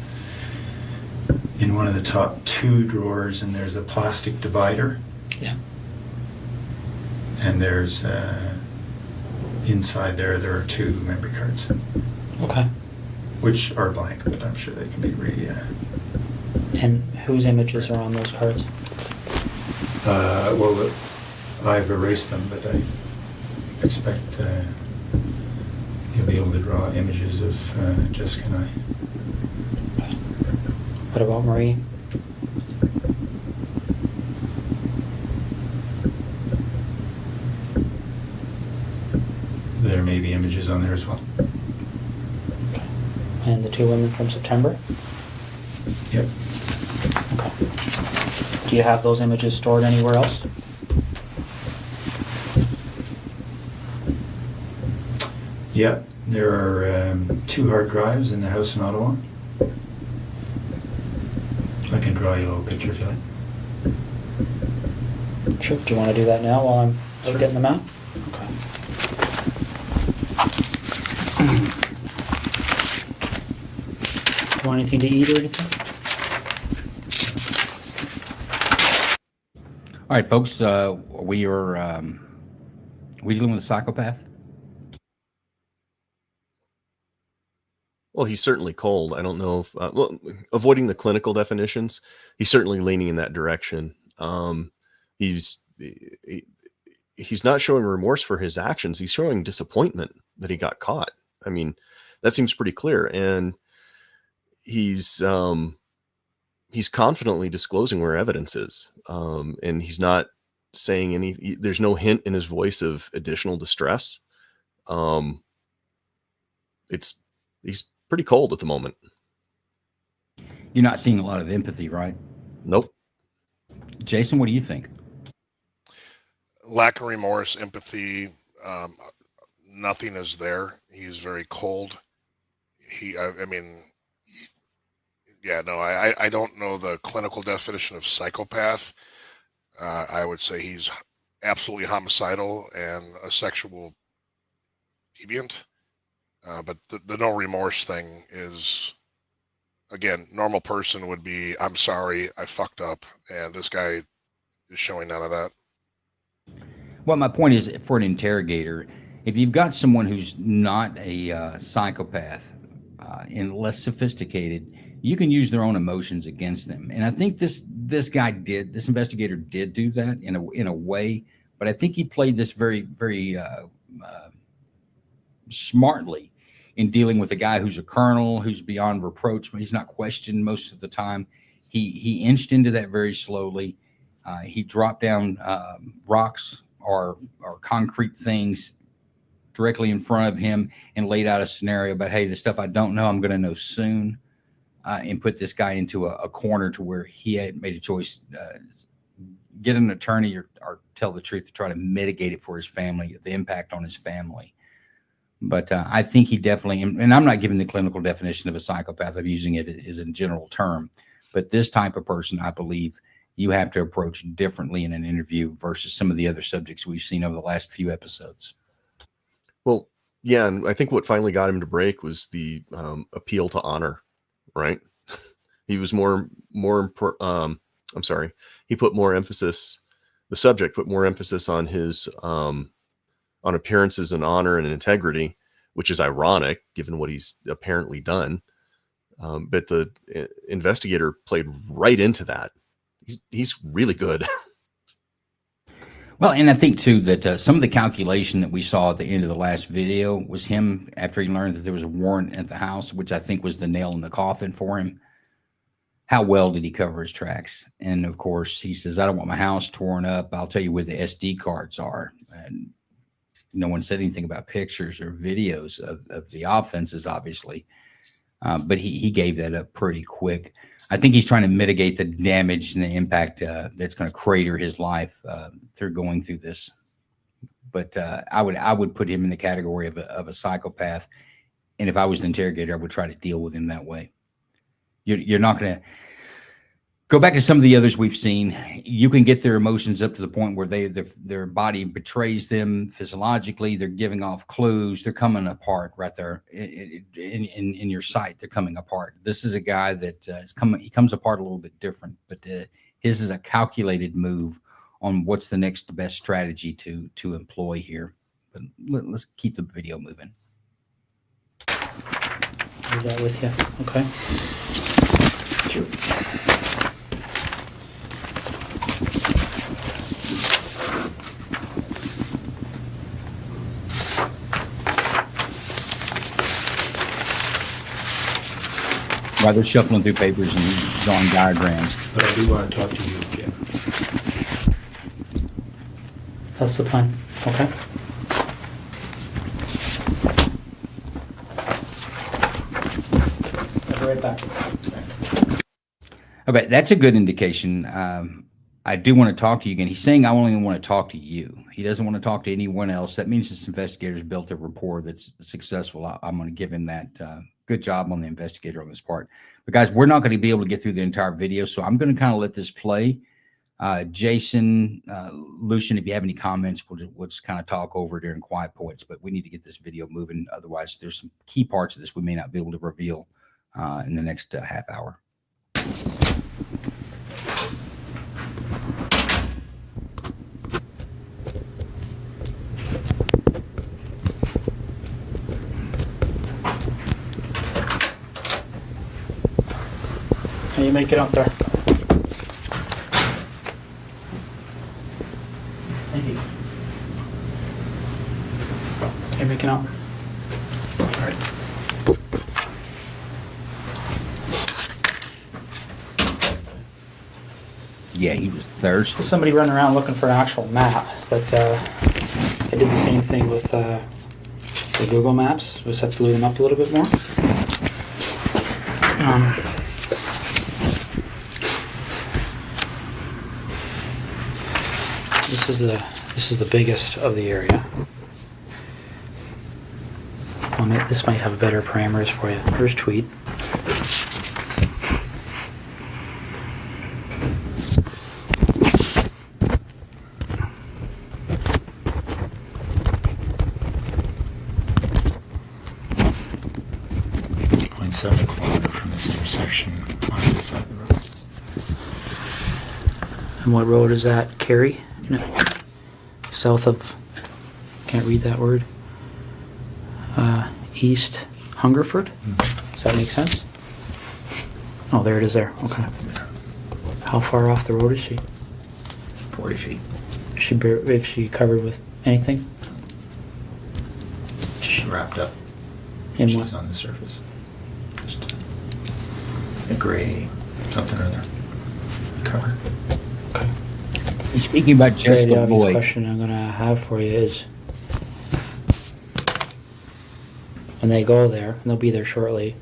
In one of the top 2 drawers, and there's a plastic divider, Yeah. and there's inside there are 2 memory cards, Okay. which are blank, but I'm sure they can be And whose images are on those cards? well, I've erased them, but I expect you'll be able to draw images of Jessica and I. What about Marie? There may be images on there as well. And the 2 women from September? Yep. Okay. Do you have those images stored anywhere else? Yeah, there are 2 hard drives in the house in Ottawa. I can draw you a little picture if you like. Sure. Do you want to do that now while I'm Sure. getting them out? Okay. You want anything to eat or anything? All right, folks. We dealing with a psychopath. Well, he's certainly cold. I don't know if, well, avoiding the clinical definitions, he's certainly leaning in that direction. He's he's not showing remorse for his actions. He's showing disappointment that he got caught. I mean, that seems pretty clear. And he's confidently disclosing where evidence is. And he's not saying there's no hint in his voice of additional distress. He's pretty cold at the moment. You're not seeing a lot of empathy, right? Nope. Jason, what do you think? Lack of remorse, empathy, nothing is there. He's very cold. I don't know the clinical definition of psychopath. I would say he's absolutely homicidal and a sexual deviant. But the no remorse thing is, again, normal person would be, I'm sorry, I fucked up. And this guy is showing none of that. Well, my point is, for an interrogator, if you've got someone who's not a psychopath and less sophisticated, you can use their own emotions against them. And I think this investigator did do that in a way, but I think he played this very, very smartly in dealing with a guy who's a colonel, who's beyond reproach, but he's not questioned most of the time. He inched into that very slowly. He dropped down rocks or concrete things directly in front of him and laid out a scenario about, hey, the stuff I don't know, I'm going to know soon, and put this guy into a corner to where he had made a choice, get an attorney or tell the truth to try to mitigate it for his family, the impact on his family. But I think he definitely, and I'm not giving the clinical definition of a psychopath, I'm using it as a general term, but this type of person, I believe, you have to approach differently in an interview versus some of the other subjects we've seen over the last few episodes. Well, yeah, and I think what finally got him to break was the appeal to honor, right? He was he put more emphasis, the subject put more emphasis on his on appearances and honor and integrity, which is ironic given what he's apparently done. But the investigator played right into that. He's really good. Well, and I think too that some of the calculation that we saw at the end of the last video was him after he learned that there was a warrant at the house, which I think was the nail in the coffin for him. How well did he cover his tracks? And of course, he says, I don't want my house torn up. I'll tell you where the SD cards are. And no one said anything about pictures or videos of the offenses, obviously. But he gave that up pretty quick. I think he's trying to mitigate the damage and the impact that's going to crater his life through going through this. But I would put him in the category of a psychopath. And if I was an interrogator, I would try to deal with him that way. You're not going to go back to some of the others we've seen. You can get their emotions up to the point where their body betrays them physiologically. They're giving off clues. They're coming apart right there in your sight. They're coming apart. This is a guy that he comes apart a little bit different, but his is a calculated move on what's the next best strategy to employ here. But let's keep the video moving. Do that with you, okay? Sure. While they're shuffling through papers and drawing diagrams. But I do want to talk to you, Jim. That's the plan, okay? I'll be right back. Okay, that's a good indication. I do want to talk to you again. He's saying I only want to talk to you. He doesn't want to talk to anyone else. That means this investigator's built a rapport that's successful. I'm going to give him that good job on the investigator on this part. But guys, we're not going to be able to get through the entire video, so I'm going to kind of let this play. Jason, Lucian, if you have any comments, we'll just kind of talk over during quiet points, but we need to get this video moving. Otherwise, there's some key parts of this we may not be able to reveal in the next half hour. you make it up there. Thank you. Okay, make it up. All right. Yeah, he was thirsty. Somebody running around looking for an actual map, but I did the same thing with the Google Maps. Just have to blue them up a little bit more. This is the biggest of the area. This might have better parameters for you. Here's Tweed. From this intersection on the side of the road. And what road is that? Kerry? South of, can't read that word. East Hungerford? Does that make sense? Oh, there it is there. Okay. How far off the road is she? 40 feet. Is she covered with anything? She's wrapped up. In She's what? on the surface. Just a gray something or other cover. Okay. You're speaking about Jessica The obvious Boyd. question I'm going to have for you is, when they go there, and they'll be there shortly,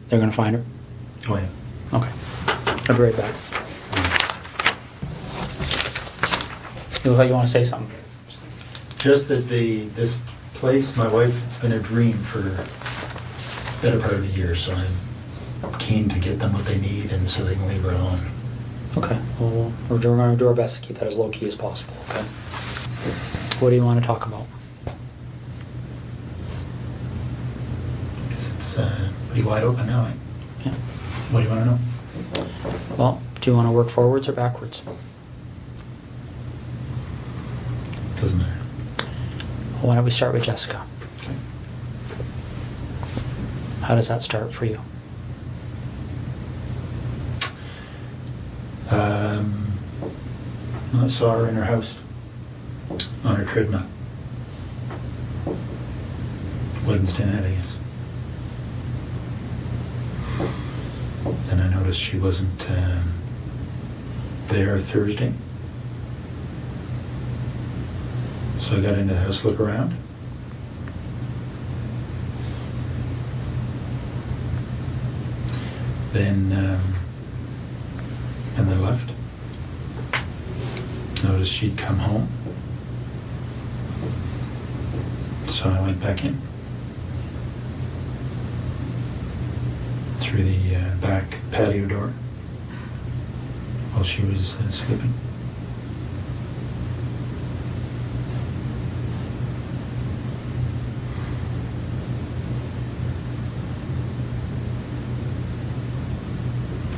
they're going to find her? Oh, yeah. Okay. I'll be right back. You look like you want to say something. Just that this place, my wife, it's been a dream for the better part of a year, so I'm keen to get them what they need and so they can leave her alone. Okay. Well, we're going to do our best to keep that as low-key as possible, okay? What do you want to talk about? Because it's pretty wide open now, eh? Yeah. What do you want to know? Well, do you want to work forwards or backwards? Doesn't matter. Well, why don't we start with Jessica? How does that start for you? I saw her in her house on her treadmill. Wednesday night, I guess. Then I noticed she wasn't there Thursday. So I got into the house to look around. Then, and then left. Noticed she'd come home. So I went back in. Through the back patio door while she was sleeping.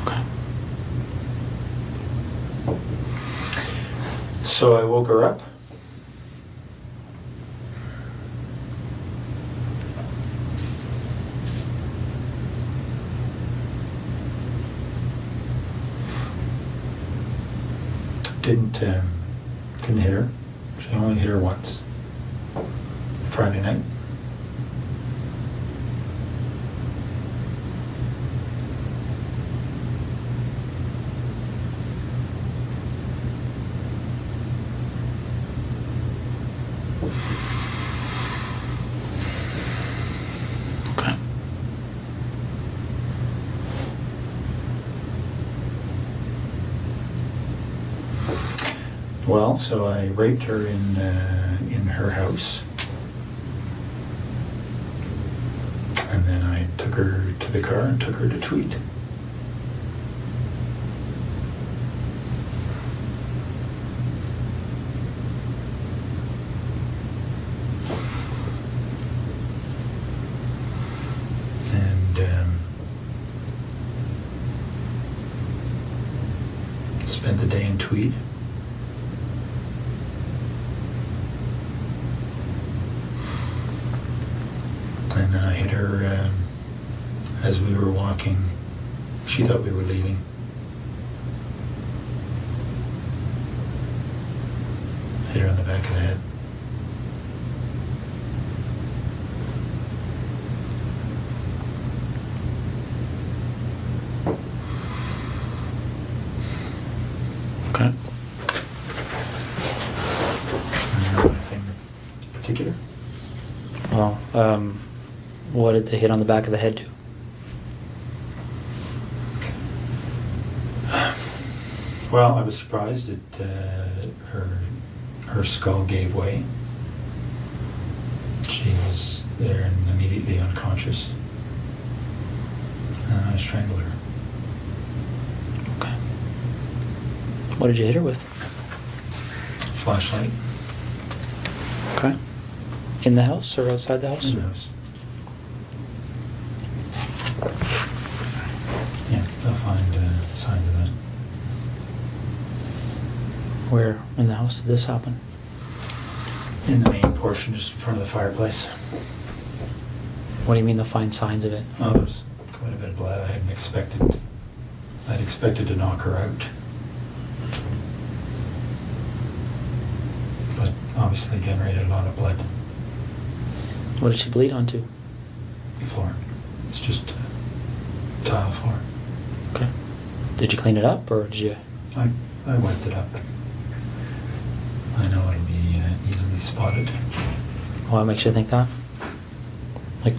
Okay. So I woke her up. Didn't hit her. She only hit her once. Friday night. Okay. Well, so I raped her in her house, and then I took her to the car and took her to Tweed. And spent the day in Tweed. And then I hit her as we were walking. She thought we were leaving. back of the head. Okay. Anything particular? Well, what did the hit on the back of the head do? Well, I was surprised that her skull gave way. She was there and immediately unconscious. And I strangled her. Okay. What did you hit her with? Flashlight Okay. In the house or outside the house? in the house. Yeah, they'll find signs of that. Where in the house did this happen? In the main portion, just in front of the fireplace. What do you mean they'll find signs of it? Oh, there's quite a bit of blood. I hadn't expected. I'd expected to knock her out. But obviously generated a lot of blood. What did she bleed onto? The floor. It's just tile floor. Okay. Did you clean it up or did you? I wiped it up. I know it'll be easily spotted. What makes you think that? Like,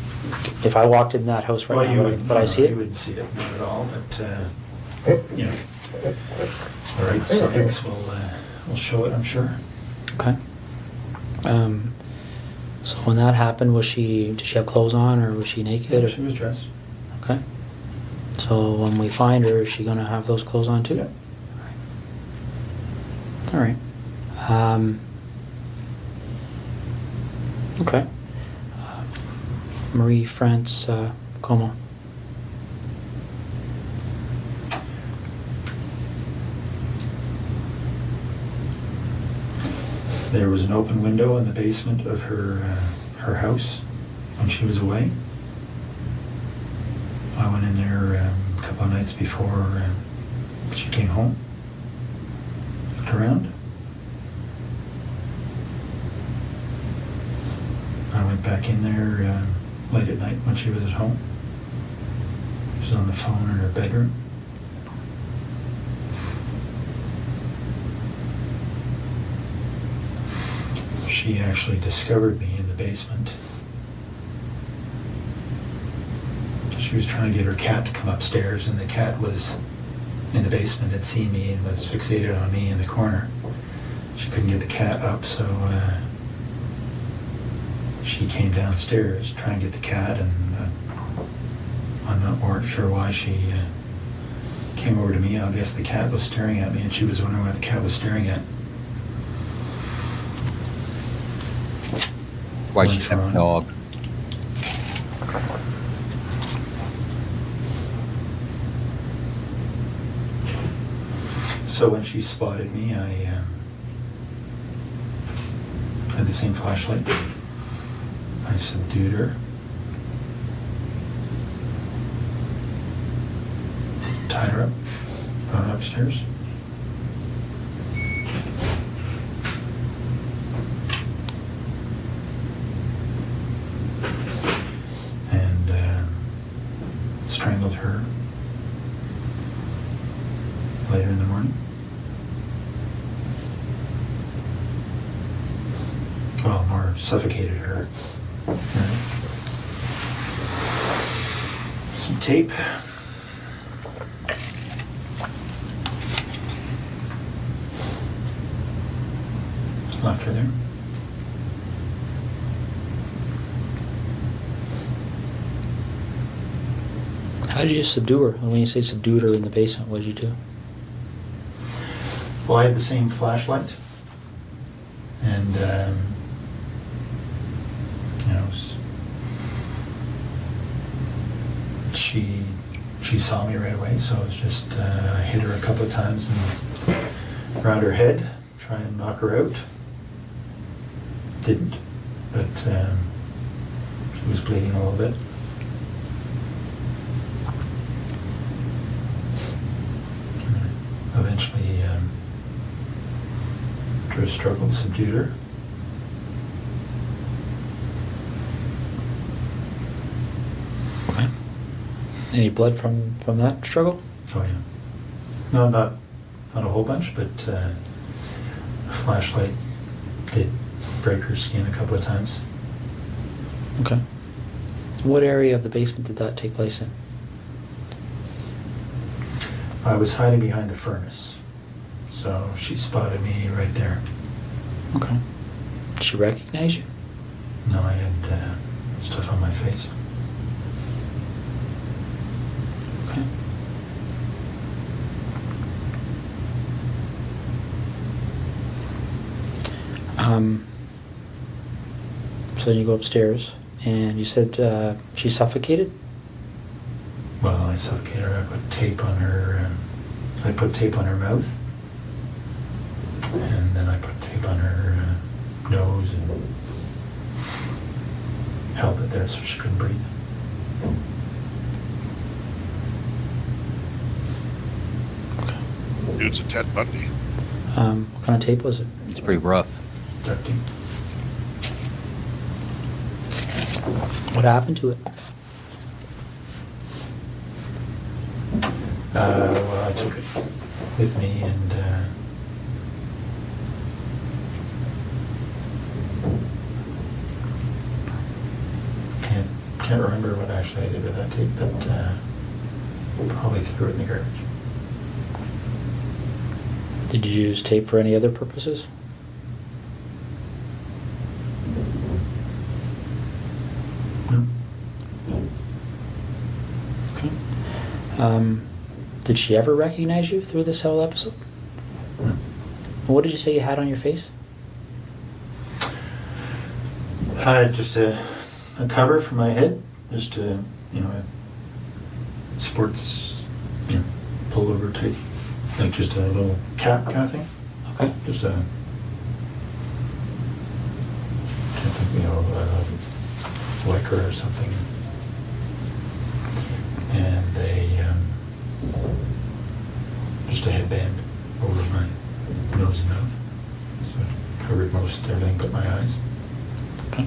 if I walked in that house right now, would I see You it? wouldn't see it, not at all. But you know, the right signs will show it, I'm sure. Okay. So when that happened, did she have clothes on or was she naked? Yeah, or? she was dressed. Okay. So when we find her, is she gonna have those clothes on too? Yeah. All right. Okay. Marie France Como. There was an open window in the basement of her house when she was away. I went in there a couple of nights before she came home. Looked around. I went back in there late at night when she was at home. She was on the phone in her bedroom. She actually discovered me in the basement. She was trying to get her cat to come upstairs, and the cat was in the basement, had seen me and was fixated on me in the corner. She couldn't get the cat up, so she came downstairs to try and get the cat, and weren't sure why she came over to me. I guess the cat was staring at me, and she was wondering what the cat was staring at. Why she have a dog? So when she spotted me, I had the same flashlight. I subdued her. Tied her up, brought her upstairs. And strangled her later in the morning. Well, more suffocated her. Some tape. Left her there. How did you subdue her? And when you say subdued her in the basement, what did you do? Well, I had the same flashlight, and you know, she saw me right away. So it was just I hit her a couple of times and around her head, try and knock her out. Didn't, but she was bleeding a little bit. Eventually, after a struggle, subdued her. Any blood from that struggle? Oh yeah. No, not a whole bunch, but a flashlight did break her skin a couple of times. Okay. What area of the basement did that take place in? I was hiding behind the furnace, so she spotted me right there. Okay. Did she recognize you? No, I had stuff on my face. Okay. So you go upstairs, and you said she suffocated? Well, I suffocated her. I put tape on her. I put tape on her mouth, and then I put tape on her nose and held it there so she couldn't breathe. Dude's a Ted Bundy. What kind of tape was it? It's pretty rough. Duct tape. What happened to it? Well, I took it with me and can't remember what actually I did with that tape, but probably threw it in the garbage. Did you use tape for any other purposes? No. Okay. Did she ever recognize you through this whole episode? No. What did you say you had on your face? I had just a cover for my head, just a sports pullover type, like just a little cap kind of thing. Okay. Just a can't think, lycra or something, and just a headband over my nose and mouth, so it covered most everything but my eyes. Okay.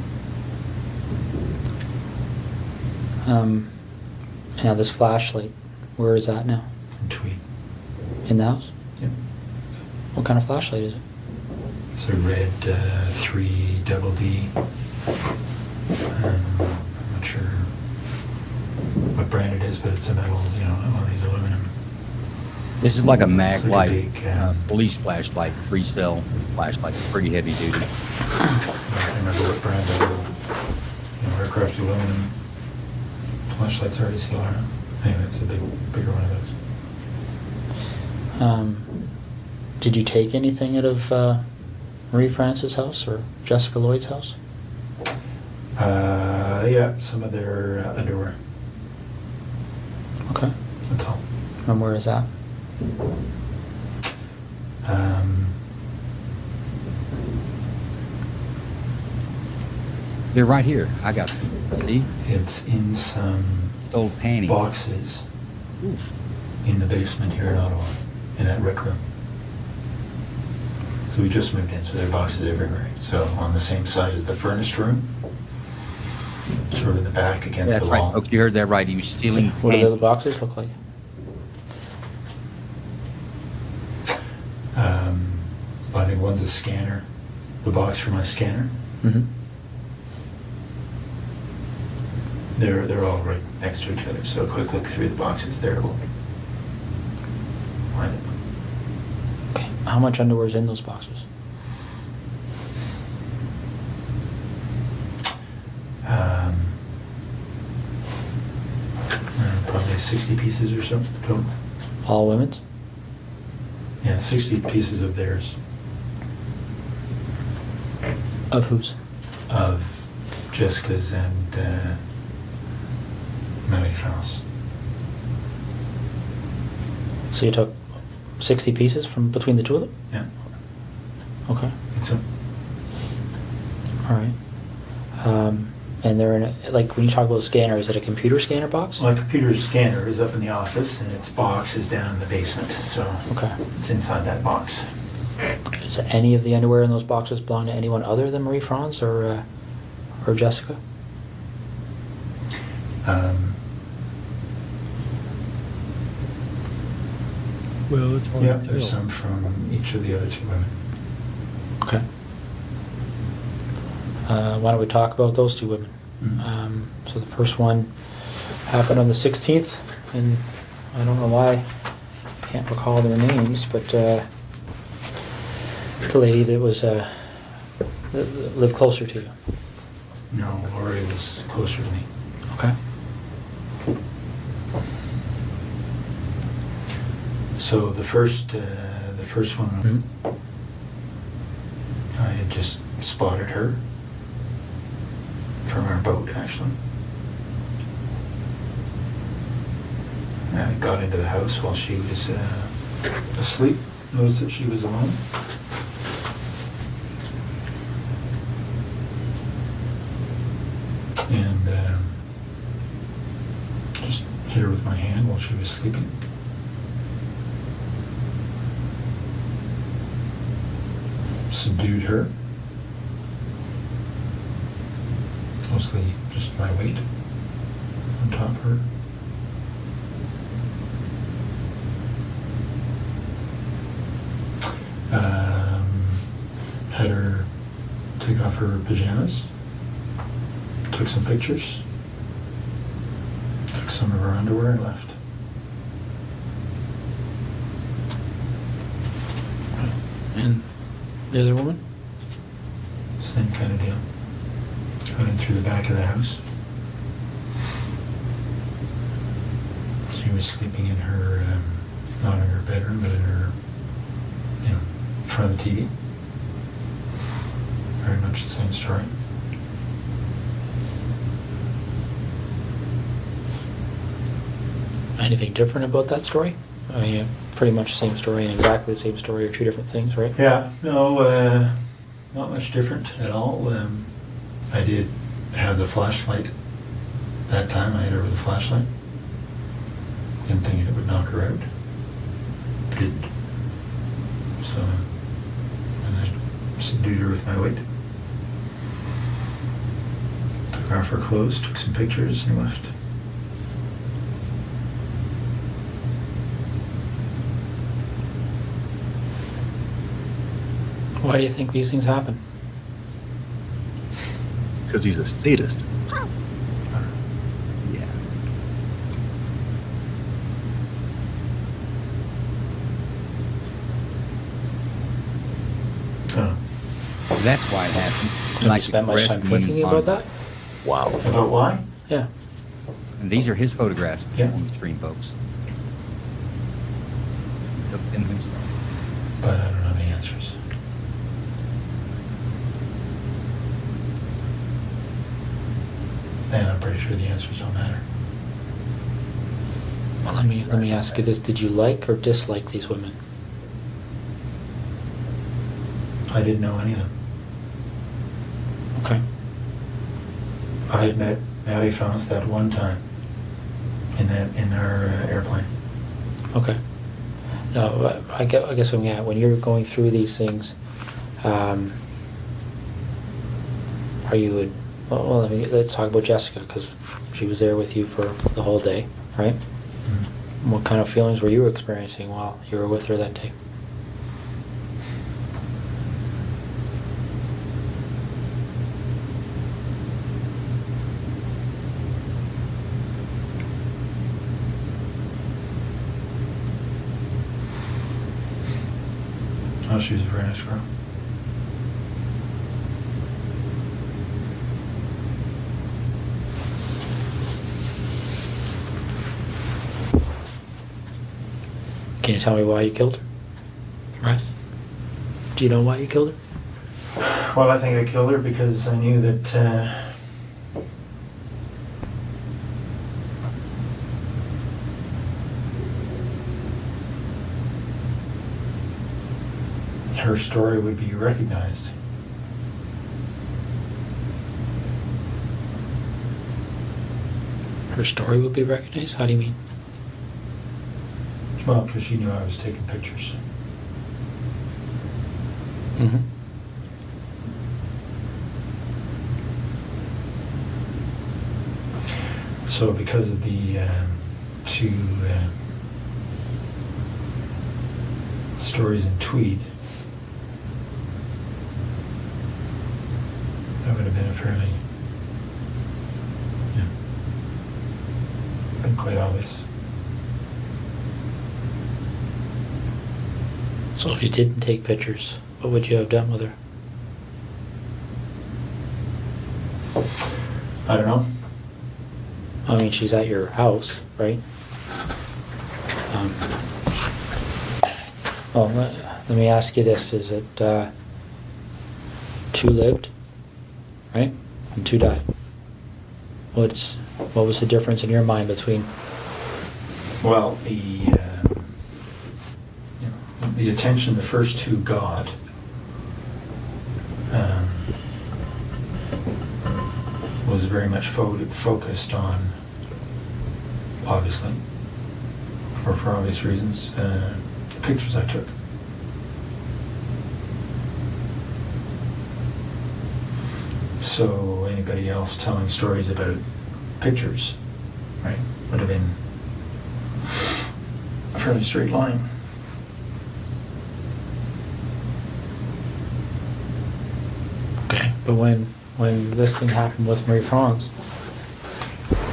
Now this flashlight, where is that now? And tweed. In the house? Yep. What kind of flashlight is it? It's a red 3 double D. I'm not sure what brand it is, but it's a metal, one of these aluminum. This is like a mag It's like a light, big, police flashlight, 3-cell flashlight, pretty heavy duty. I can't remember what brand it is. Aircraft aluminum flashlights already seen around. Anyway, it's a bigger one of those. Did you take anything out of Marie France's house or Jessica Lloyd's house? Yeah, some of their underwear. Okay. That's all. And where is that? They're right here. I got them. See? It's in some Stole panties. boxes in the basement here in Ottawa, in that rec room. So we just moved in, so there are boxes everywhere. So on the same side as the furnished room, sort of in the back against That's the right, wall. folks. You heard that right. He was stealing What do the other panties. boxes look like? I think one's a scanner, the box for my scanner. Mm-hmm. They're all right next to each other, so a quick look through the boxes there will find it. Okay. How much underwear is in those boxes? Probably 60 pieces or so total. All women's? Yeah, 60 pieces of theirs. Of whose? Of Jessica's and Marie-France. So you took 60 pieces from between the two of them? Yeah, Okay. I think so. All right. And they're in like when you talk about a scanner, is it a computer scanner box? My computer scanner is up in the office, and its box is down in the basement, so Okay. it's inside that box. Does any of the underwear in those boxes belong to anyone other than Marie France or Jessica? Well, it's hard Yeah, to tell. there's some from each of the other two women. Okay. Why don't we talk about those two women? Mhm. So the first one happened on the 16th, and I don't know why I can't recall their names, but the lady that was that lived closer to you. No, Lori was closer to me. Okay. So the first one, Mhm. I had just spotted her from our boat, actually. I got into the house while she was asleep. Noticed that she was alone. And just hit her with my hand while she was sleeping. Subdued her. Mostly just my weight on top of her. Had her take off her pajamas. Took some pictures. Took some of her underwear and left. And the other woman? Same kind of deal. Got in through the back of the house. She was sleeping in her, not in her bedroom, but in her, in front of the TV. Very much the same story. Anything different about that story? I mean, pretty much the same story and exactly the same story are two different things, right? Yeah, no, not much different at all. I did have the flashlight that time. I hit her with a flashlight. Didn't think it would knock her out. Didn't. So, and I subdued her with my weight. Took off her clothes, took some pictures, and left. Why do you think these things happen? Because he's a sadist. Yeah. Oh. That's why it happened. Have you spent much time thinking about that? Wow. About why? Yeah. And these are his photographs. Yeah. These three folks. Took them himself. But I don't know the answers. And I'm pretty sure the answers don't matter. Well, let me ask you this: did you like or dislike these women? I didn't know any of them. Okay. I had met Maddie France that one time in our airplane. Okay. No, I guess when you're going through these things, are you? Well, let's talk about Jessica because she was there with you for the whole day, right? Mm-hmm. What kind of feelings were you experiencing while you were with her that day? Oh, she was a very nice girl. Can you tell me why you killed her? Russ? Do you know why you killed her? Well, I think I killed her because I knew that her story would be recognized. Her story would be recognized? How do you mean? Well, because she knew I was taking pictures. Mm-hmm. So because of the two stories in Tweed, that would have been a fairly, been quite obvious. So if you didn't take pictures, what would you have done with her? I don't know. I mean, she's at your house, right? Well, let me ask you this. Is it 2 lived, right? And 2 died. What was the difference in your mind between? Well, the attention the first 2 got was very much focused on, obviously, or for obvious reasons, the pictures I took. So anybody else telling stories about pictures, right, would have been a fairly straight line. Okay, but when this thing happened with Marie France,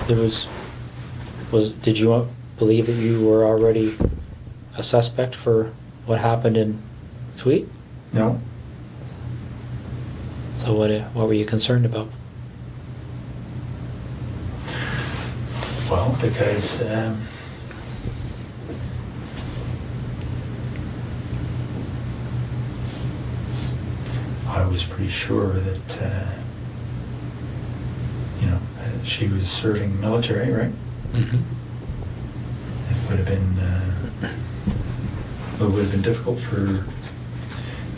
did you believe that you were already a suspect for what happened in Tweed? No. So what were you concerned about? Well, because I was pretty sure that she was serving military, right? Mm-hmm. It would have been difficult for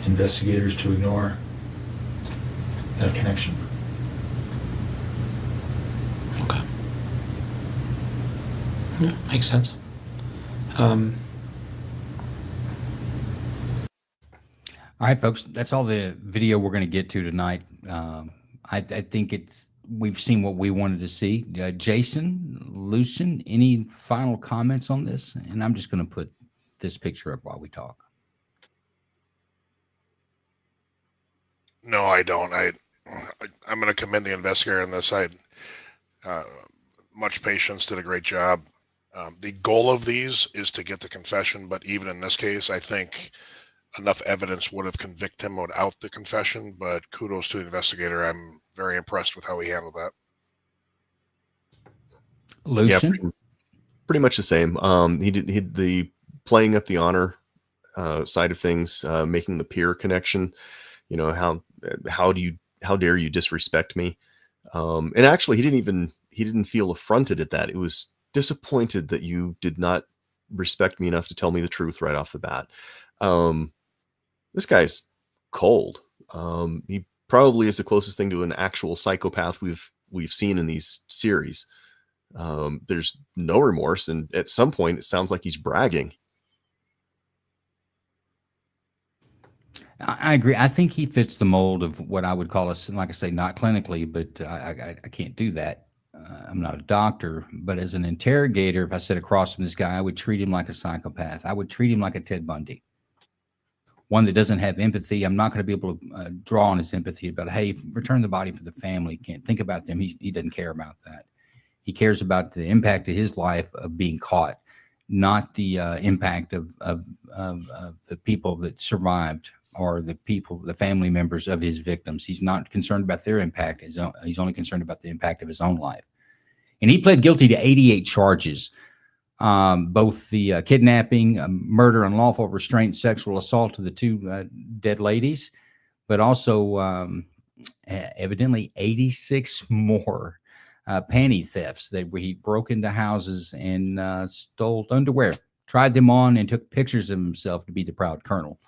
investigators to ignore that connection. Okay. Yeah, makes sense. All right, folks, that's all the video we're going to get to tonight. I think we've seen what we wanted to see. Jason, Lucian, any final comments on this? And I'm just going to put this picture up while we talk. No, I don't. I'm going to commend the investigator on this. I much patience, did a great job. The goal of these is to get the confession, but even in this case, I think enough evidence would have convicted him without the confession, but kudos to the investigator. I'm very impressed with how he handled that. Lucian? Yeah, pretty much the same. He did the playing up the honor side of things, making the peer connection. How dare you disrespect me? And actually, he didn't feel affronted at that. It was disappointed that you did not respect me enough to tell me the truth right off the bat. This guy's cold. He probably is the closest thing to an actual psychopath we've seen in these series. There's no remorse, and at some point, it sounds like he's bragging. I agree. I think he fits the mold of what I would call like I say, not clinically, but I can't do that. I'm not a doctor, but as an interrogator, if I sat across from this guy, I would treat him like a psychopath. I would treat him like a Ted Bundy. One that doesn't have empathy. I'm not going to be able to draw on his empathy about, hey, return the body for the family. Can't think about them. He doesn't care about that. He cares about the impact of his life of being caught, not the impact of the people that survived or the family members of his victims. He's not concerned about their impact. He's only concerned about the impact of his own life. And he pled guilty to 88 charges. Both the kidnapping, murder, unlawful restraint, sexual assault of the 2 dead ladies, but also evidently 86 more panty thefts where he broke into houses and stole underwear, tried them on, and took pictures of himself to be the proud colonel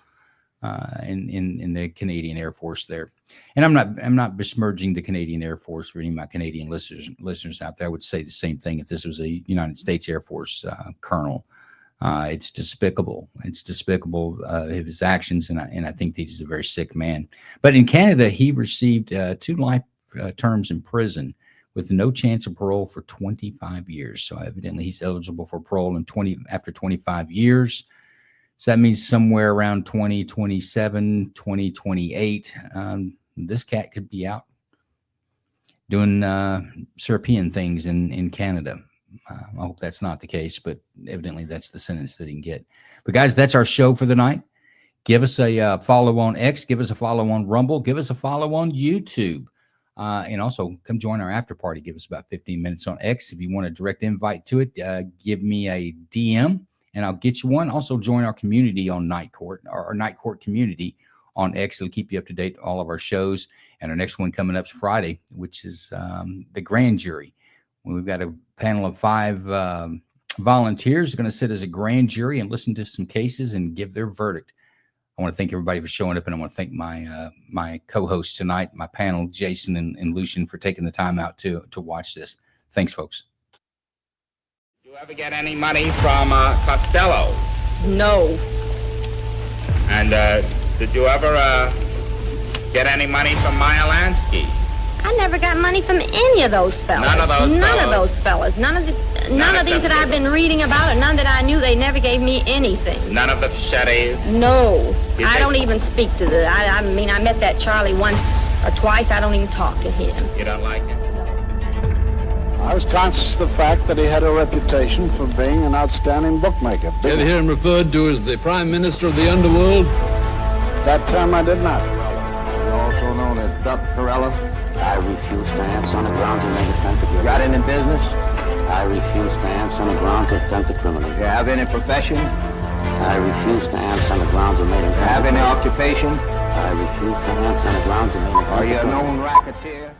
in the Canadian Air Force there. And I'm not besmirching the Canadian Air Force for any of my Canadian listeners out there. I would say the same thing if this was a United States Air Force colonel. It's despicable. It's despicable of his actions, and I think that he's a very sick man. But in Canada, he received 2 life terms in prison with no chance of parole for 25 years. So evidently, he's eligible for parole after 25 years. So that means somewhere around 2027, 2028, this cat could be out doing European things in Canada. I hope that's not the case, but evidently that's the sentence that he can get. But guys, that's our show for the night. Give us a follow on X. Give us a follow on Rumble. Give us a follow on YouTube. And also come join our after party. Give us about 15 minutes on X. If you want a direct invite to it, give me a DM and I'll get you one. Also join our community on Night Court, our Night Court community on X. It'll keep you up to date on all of our shows. And our next one coming up is Friday, which is the grand jury. We've got a panel of 5 volunteers who are going to sit as a grand jury and listen to some cases and give their verdict. I want to thank everybody for showing up, and I want to thank my co-hosts tonight, my panel, Jason and Lucian, for taking the time out to watch this. Thanks, folks. Did you ever get any money from Costello? No. And did you ever get any money from Meyer Lansky? I never got money from any of those fellas. None of those None fellas? of those fellas. None of these that I've been reading about, or none that I knew. They never gave me anything. None of the Fichettes? No. You I think- don't even speak to the... I mean, I met that Charlie once or twice. I don't even talk to him. You don't like him? I was conscious of the fact that he had a reputation for being an outstanding bookmaker. You ever hear him referred to as the Prime Minister of the Underworld? That term I did not. Also known as Duck Corella. I refuse to answer on the grounds of negligent. You got any business? I refuse to answer on the grounds of attempt to criminal. You have any profession? I refuse to answer on the grounds of negligent. You have any occupation? I refuse to answer on the grounds of negligent. Are you a known racketeer?